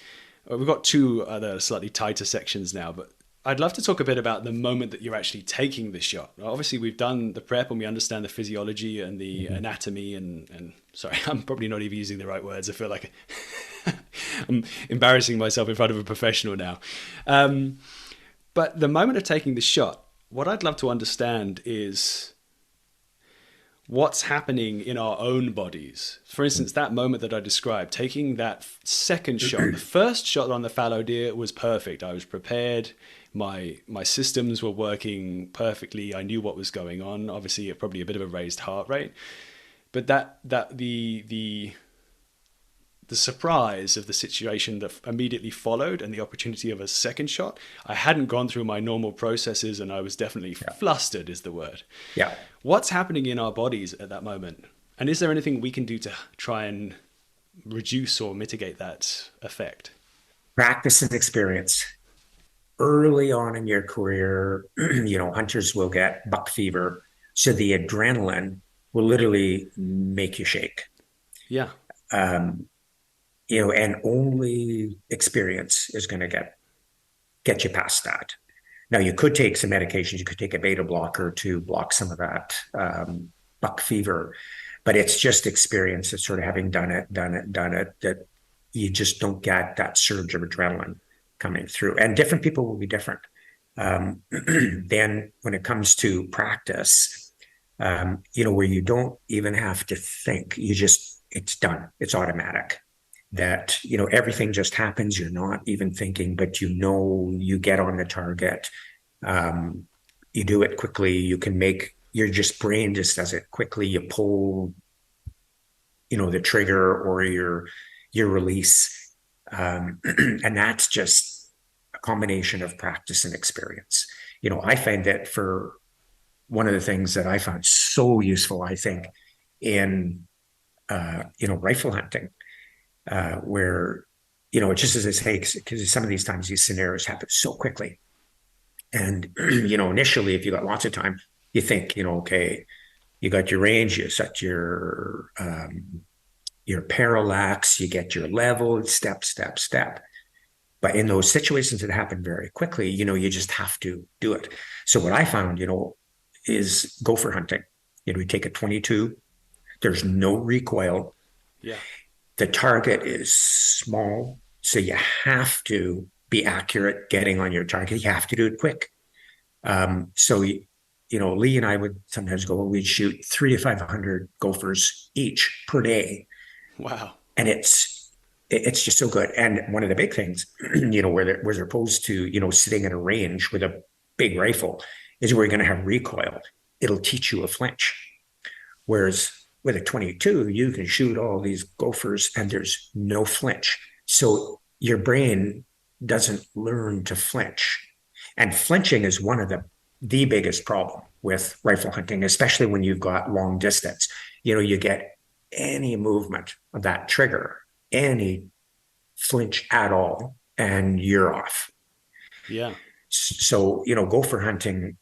We've got two other slightly tighter sections now, but I'd love to talk a bit about the moment that you're actually taking the shot. Obviously, we've done the prep and we understand the physiology and the anatomy and sorry, I'm probably not even using the right words. I feel like I'm embarrassing myself in front of a professional now. But the moment of taking the shot, what I'd love to understand is what's happening in our own bodies. For instance, that moment that I described, taking that second shot. The first shot on the fallow deer was perfect. I was prepared. My systems were working perfectly. I knew what was going on. Obviously, probably a bit of a raised heart rate. But the surprise of the situation that immediately followed and the opportunity of a second shot, I hadn't gone through my normal processes and I was definitely flustered is the word. Yeah. What's happening in our bodies at that moment? And is there anything we can do to try and reduce or mitigate that effect? Practice and experience. Early on in your career, hunters will get buck fever. So the adrenaline will literally make you shake. Yeah. And only experience is going to get you past that. Now, you could take some medications. You could take a beta blocker to block some of that buck fever, but it's just experience of sort of having done it, that you just don't get that surge of adrenaline coming through. And different people will be different. Then when it comes to practice, where you don't even have to think, it's done. It's automatic. That, everything just happens. You're not even thinking, but you get on the target. You do it quickly. You can your brain just does it quickly. You pull, the trigger or your release. And that's just a combination of practice and experience. I find that for one of the things that I found so useful, I think, in, rifle hunting, where, just as I say, because some of these times these scenarios happen so quickly. And, initially, if you got lots of time, you think, okay, you got your range, you set your parallax, you get your level, step. But in those situations that happen very quickly, you just have to do it. So what I found, is gopher hunting. We take a 22. There's no recoil. Yeah. The target is small, so you have to be accurate getting on your target. You have to do it quick. So Lee and I would sometimes go, we'd shoot 300 to 500 gophers each per day, Wow. and it's just so good. And one of the big things, where opposed to sitting in a range with a big rifle, is where you're going to have recoil. It'll teach you a flinch. Whereas with a 22, you can shoot all these gophers and there's no flinch. So your brain doesn't learn to flinch. And flinching is one of the biggest problem with rifle hunting, especially when you've got long distance. You get any movement of that trigger, any flinch at all, and you're off. Yeah. So, gopher hunting,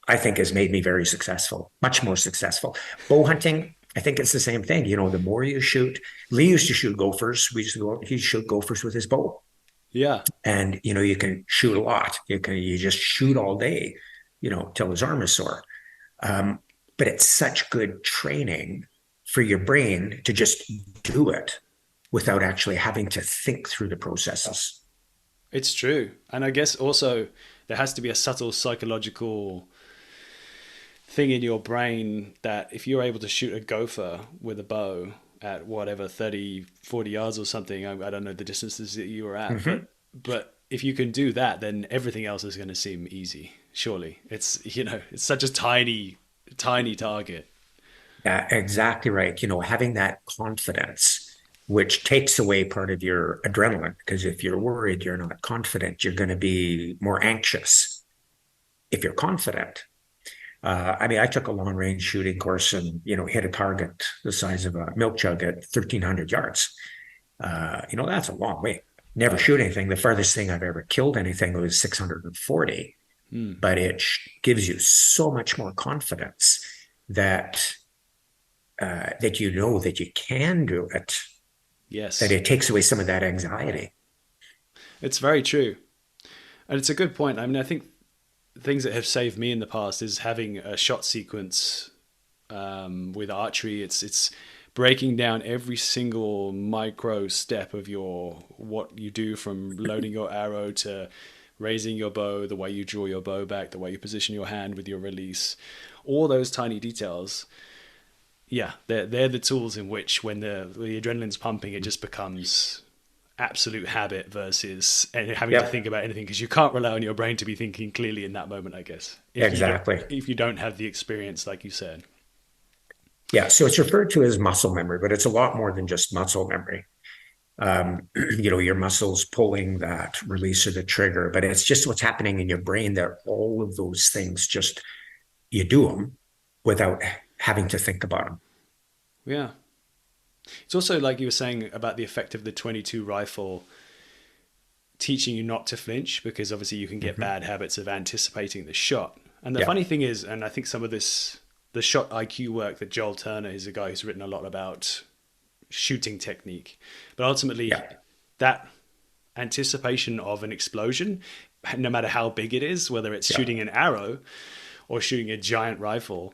I think, has made me very successful, much more successful. Bow hunting, I think it's the same thing. The more you shoot, Lee used to shoot gophers. He'd shoot gophers with his bow. Yeah. And, you can shoot a lot. You just shoot all day, till his arm is sore. But it's such good training for your brain to just do it without actually having to think through the processes. It's true. And I guess also there has to be a subtle psychological thing in your brain that if you're able to shoot a gopher with a bow at whatever 30, 40 yards or something, I don't know the distances that you were at, Mm-hmm. but if you can do that, then everything else is going to seem easy. Surely it's such a tiny target. Yeah, exactly right. Having that confidence, which takes away part of your adrenaline, because if you're worried, you're not confident, you're going to be more anxious. If you're confident, I took a long range shooting course and, hit a target the size of a milk jug at 1,300 yards. That's a long way. Never shoot anything. The farthest thing I've ever killed anything was 640. But it gives you so much more confidence that that you can do it. Yes. That it takes away some of that anxiety. It's very true. And it's a good point. I think things that have saved me in the past is having a shot sequence with archery. It's breaking down every single micro step of what you do, from loading your arrow to raising your bow, the way you draw your bow back, the way you position your hand with your release, all those tiny details. Yeah, they're the tools in which, when the adrenaline's pumping, it just becomes absolute habit versus having to think about anything, because you can't rely on your brain to be thinking clearly in that moment, I guess. Exactly. If you don't have the experience, like you said. Yeah, so it's referred to as muscle memory, but it's a lot more than just muscle memory. Your muscles pulling that release of the trigger, but it's just what's happening in your brain, that all of those things, just you do them without having to think about them. Yeah. It's also like you were saying about the effect of the 22 rifle teaching you not to flinch, because obviously you can get bad habits of anticipating the shot. And the funny thing is, and I think some of the shot IQ work that Joel Turner is a guy who's written a lot about shooting technique, but ultimately that anticipation of an explosion, no matter how big it is, whether it's shooting an arrow or shooting a giant rifle,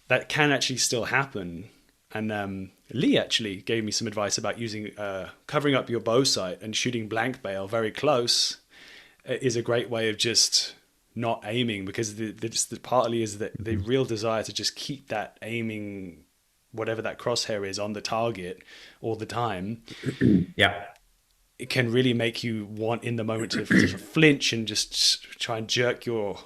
that can actually still happen. And Lee actually gave me some advice about using covering up your bow sight and shooting blank bale very close is a great way of just not aiming, because the partly is that the real desire to just keep that aiming, whatever that crosshair is, on the target all the time. Yeah. It can really make you want in the moment to flinch and just try and jerk your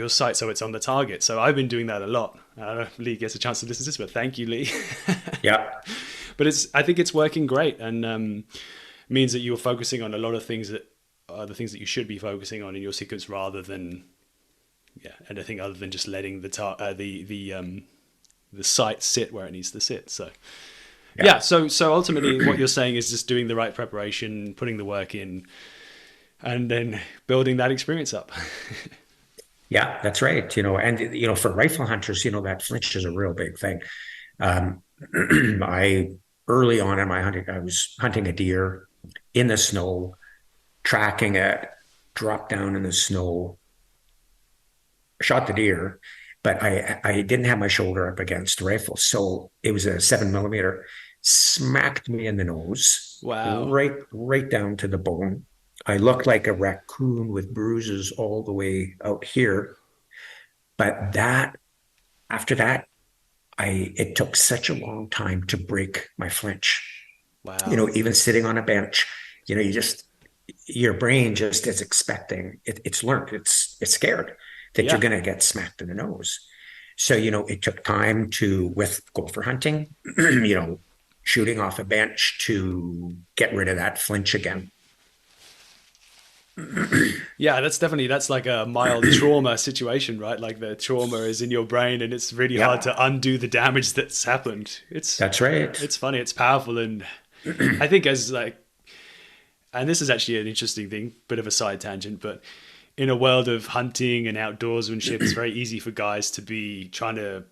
sight so it's on the target. So I've been doing that a lot. I don't know if Lee gets a chance to listen to this, but thank you, Lee. Yeah. But I think it's working great, and means that you're focusing on a lot of things that are the things that you should be focusing on in your sequence, rather than anything other than just letting the sight sit where it needs to sit. So so ultimately what you're saying is just doing the right preparation, putting the work in, and then building that experience up. Yeah, that's right. And, for rifle hunters, that flinch is a real big thing. Early on in my hunting, I was hunting a deer in the snow, tracking it, dropped down in the snow, shot the deer, but I didn't have my shoulder up against the rifle. So it was a 7 millimeter, smacked me in the nose, Wow. right down to the bone. I looked like a raccoon with bruises all the way out here. But after that, it took such a long time to break my flinch. Wow. Even sitting on a bench, your brain just is expecting it's learned, it's scared that you're Yeah. going to get smacked in the nose. So, it took time with gopher hunting, shooting off a bench to get rid of that flinch again. Yeah, that's like a mild trauma situation, right? Like the trauma is in your brain and it's really hard Yeah, to undo the damage that's happened. that's right. It's funny, it's powerful, and I think as like, and this is actually an interesting thing, bit of a side tangent, but in a world of hunting and outdoorsmanship, it's very easy for guys to be trying to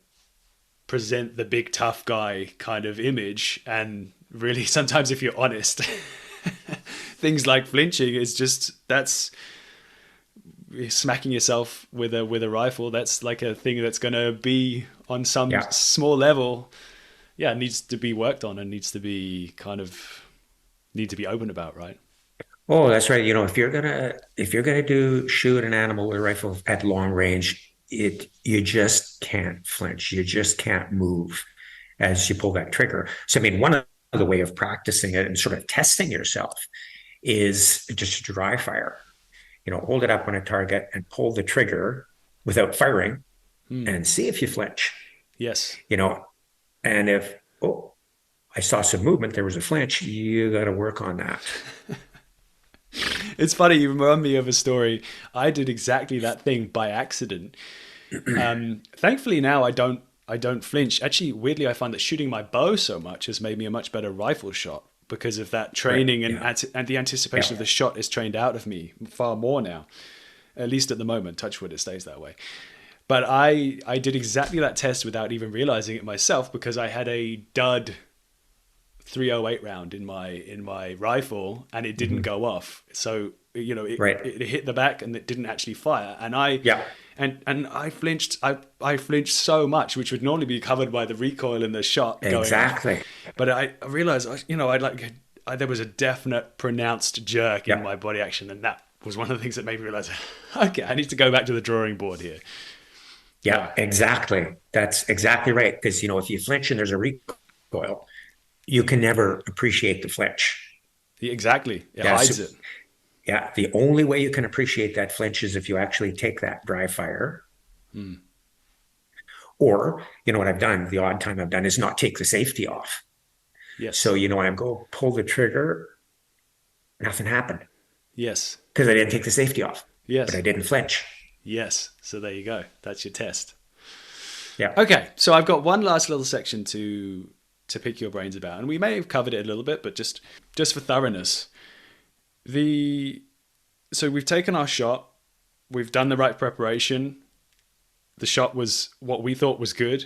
present the big tough guy kind of image, and really sometimes if you're honest, things like flinching is just that's smacking yourself with a rifle. That's like a thing that's going to be on some Yeah. small level, yeah, needs to be worked on and needs to be kind of need to be open about, right? Oh, that's right. If you're gonna do shoot an animal with a rifle at long range, you just can't flinch. You just can't move as you pull that trigger. So I mean, one of the way of practicing it and sort of testing yourself is just to dry fire. Hold it up on a target and pull the trigger without firing Hmm. and see if you flinch. Yes. You know, and if I saw some movement, there was a flinch, you got to work on that. It's funny, you remind me of a story. I did exactly that thing by accident. Thankfully now I don't flinch. Actually, weirdly, I find that shooting my bow so much has made me a much better rifle shot because of that Right. training, and Yeah. and the anticipation Yeah. of the shot is trained out of me far more now. At least at the moment, touch wood, it stays that way. But I did exactly that test without even realizing it myself because I had a dud 308 round in my rifle and it didn't Mhm. go off. So it, Right. it hit the back and it didn't actually fire. And I Yeah. and I flinched. I flinched so much, which would normally be covered by the recoil and the shot going off. Exactly. But I realized, there was a definite pronounced jerk in Yeah. my body action, and that was one of the things that made me realize, okay, I need to go back to the drawing board here. Yeah, exactly. That's exactly right. Because, if you flinch and there's a recoil, you can never appreciate the flinch. Yeah, exactly, it Yeah. hides So, it. yeah. The only way you can appreciate that flinch is if you actually take that dry fire. Hmm. Or, what I've done, the odd time I've done is not take the safety off. So, Yes, when I go pull the trigger, nothing happened yes, because I didn't take the safety off, but I yes, didn't flinch. yes. So there you go. That's your test. Yeah. Okay, so I've got one last little section to pick your brains about, and we may have covered it a little bit, but just for thoroughness, the so we've taken our shot, we've done the right preparation. The shot was what we thought was good,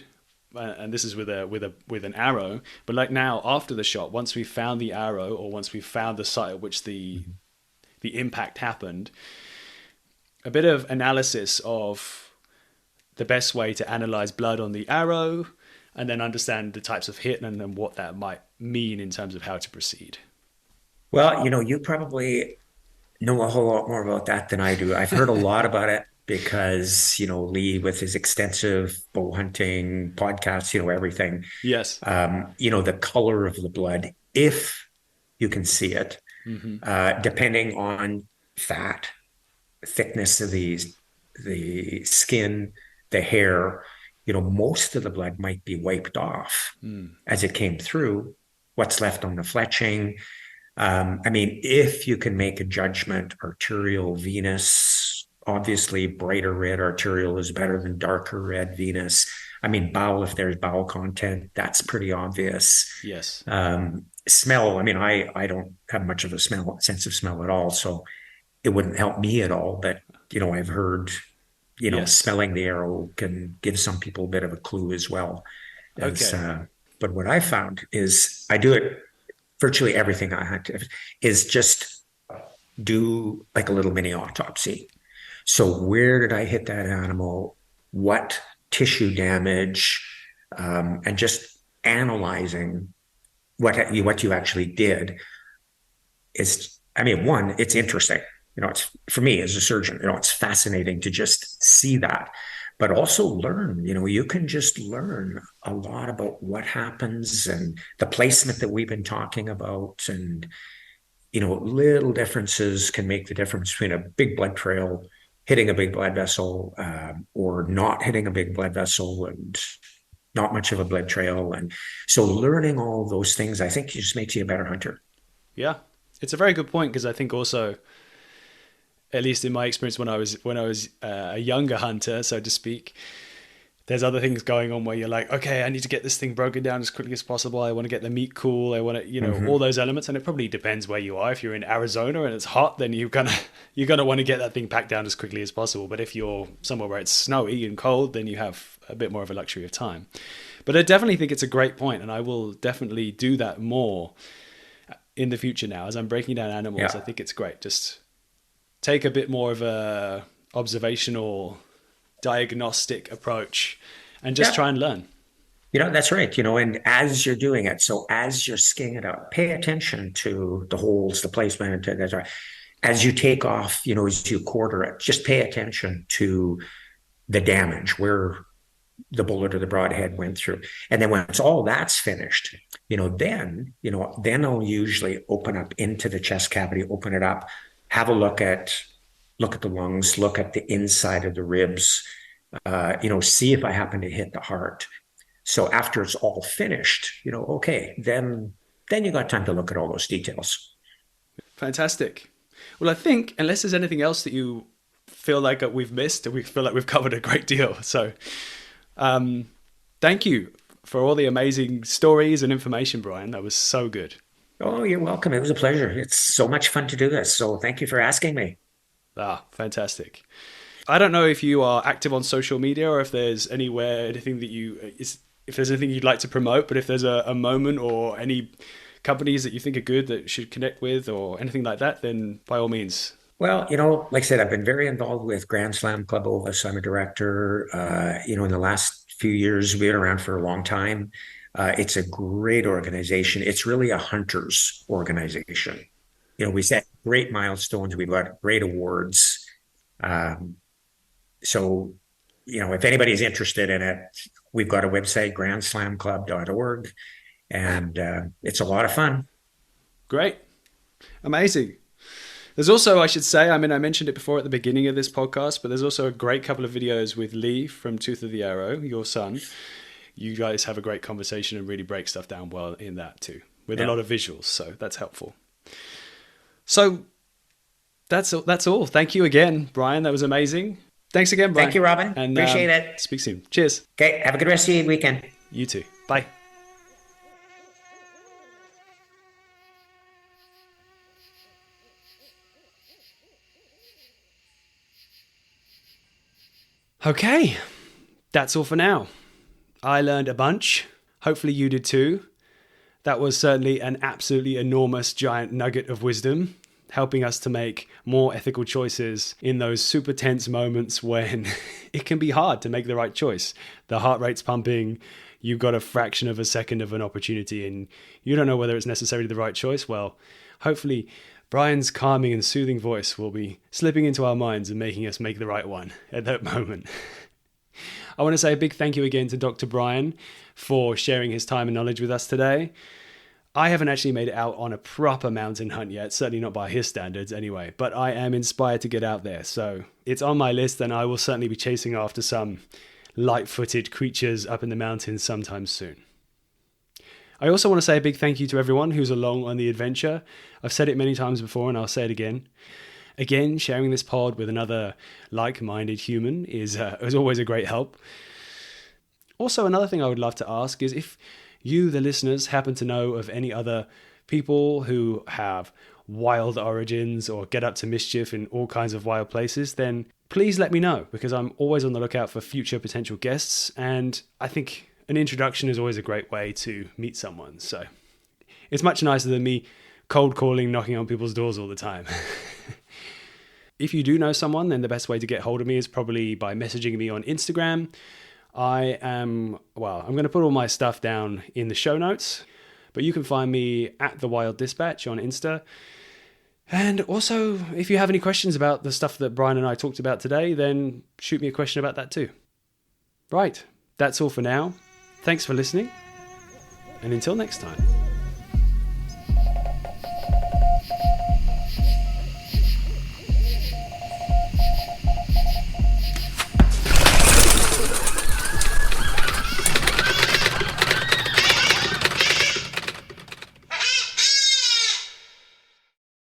and this is with an arrow. But like now, after the shot, once we found the arrow, or once we found the site at which the impact happened, a bit of analysis of the best way to analyze blood on the arrow, and then understand the types of hit and then what that might mean in terms of how to proceed. Well, you probably know a whole lot more about that than I do. I've heard a lot about it because, Lee, with his extensive bow hunting podcasts, everything, Yes. the color of the blood, if you can see it, Hmm. depending on fat, thickness of the skin, the hair, most of the blood might be wiped off Mm. as it came through. What's left on the fletching? I mean, if you can make a judgment, arterial, venous, obviously brighter red arterial is better than darker red venous. I mean, bowel, if there's bowel content, that's pretty obvious. Yes. Smell, I mean, I don't have much of a sense of smell at all, so it wouldn't help me at all. But, I've heard, Yes. smelling the arrow can give some people a bit of a clue as well. As, Okay. but what I found is I do it virtually everything I hunt is just do like a little mini autopsy. So where did I hit that animal? What tissue damage? And just analyzing what you actually did is, I mean, one, it's interesting. It's for me as a surgeon, it's fascinating to just see that, but also learn. You can just learn a lot about what happens and the placement that we've been talking about. And, little differences can make the difference between a big blood trail hitting a big blood vessel or not hitting a big blood vessel and not much of a blood trail. And so learning all those things, I think, just makes you a better hunter. Yeah, it's a very good point, because I think also, at least in my experience when I was a younger hunter, so to speak, there's other things going on where you're like, okay, I need to get this thing broken down as quickly as possible. I want to get the meat cool. I want to, all those elements. And it probably depends where you are. If you're in Arizona and it's hot, then you're gonna want to get that thing packed down as quickly as possible. But if you're somewhere where it's snowy and cold, then you have a bit more of a luxury of time. But I definitely think it's a great point, and I will definitely do that more in the future now as I'm breaking down animals. Yeah. I think it's great. Just take a bit more of a observational, diagnostic approach and just try and learn. That's right. And as you're doing it, so as you're skinning it up, pay attention to the holes, the placement. That's right. As you take off, as you quarter it, just pay attention to the damage where the bullet or the broadhead went through. And then once all that's finished, then I'll usually open up into the chest cavity, open it up, have a look at the lungs, look at the inside of the ribs, see if I happen to hit the heart. So after it's all finished, okay, then you got time to look at all those details. Fantastic. Well, I think, unless there's anything else that you feel like we've missed, we feel like we've covered a great deal. So thank you for all the amazing stories and information, Brian. That was so good. Oh, you're welcome. It was a pleasure. It's so much fun to do this. So thank you for asking me. Fantastic. I don't know if you are active on social media or if there's anything you'd like to promote, but if there's a moment or any companies that you think are good that should connect with or anything like that, then by all means. Well, like I said, I've been very involved with Grand Slam Club Ovis. I'm a director. In the last few years, we've been around for a long time. It's a great organization. It's really a hunter's organization. We set great milestones. We've got great awards. So, if anybody's interested in it, we've got a website, grandslamclub.org, and it's a lot of fun. Great. Amazing. There's also, I should say, I mentioned it before at the beginning of this podcast, but there's also a great couple of videos with Lee from Tooth of the Arrow, your son. You guys have a great conversation and really break stuff down well in that too, with a lot of visuals. So that's helpful. So that's all. Thank you again, Brian. That was amazing. Thanks again, Brian. Thank you, Robin. And, appreciate it. Speak soon. Cheers. Okay. Have a good rest of your weekend. You too. Bye. Okay. That's all for now. I learned a bunch. Hopefully you did too. That was certainly an absolutely enormous giant nugget of wisdom, helping us to make more ethical choices in those super tense moments when it can be hard to make the right choice. The heart rate's pumping, you've got a fraction of a second of an opportunity and you don't know whether it's necessarily the right choice. Well, hopefully Brian's calming and soothing voice will be slipping into our minds and making us make the right one at that moment. I want to say a big thank you again to Dr. Brian for sharing his time and knowledge with us today. I haven't actually made it out on a proper mountain hunt yet, certainly not by his standards anyway, but I am inspired to get out there. So it's on my list and I will certainly be chasing after some light-footed creatures up in the mountains sometime soon. I also want to say a big thank you to everyone who's along on the adventure. I've said it many times before and I'll say it again. Again, sharing this pod with another like-minded human is always a great help. Also, another thing I would love to ask is if you, the listeners, happen to know of any other people who have wild origins or get up to mischief in all kinds of wild places, then please let me know, because I'm always on the lookout for future potential guests, and I think an introduction is always a great way to meet someone. So It's much nicer than me cold calling, knocking on people's doors all the time. If you do know someone, then the best way to get hold of me is probably by messaging me on Instagram. I'm going to put all my stuff down in the show notes, but you can find me at The Wild Dispatch on Insta. And also, if you have any questions about the stuff that Brian and I talked about today, then shoot me a question about that too. Right, that's all for now. Thanks for listening, and until next time.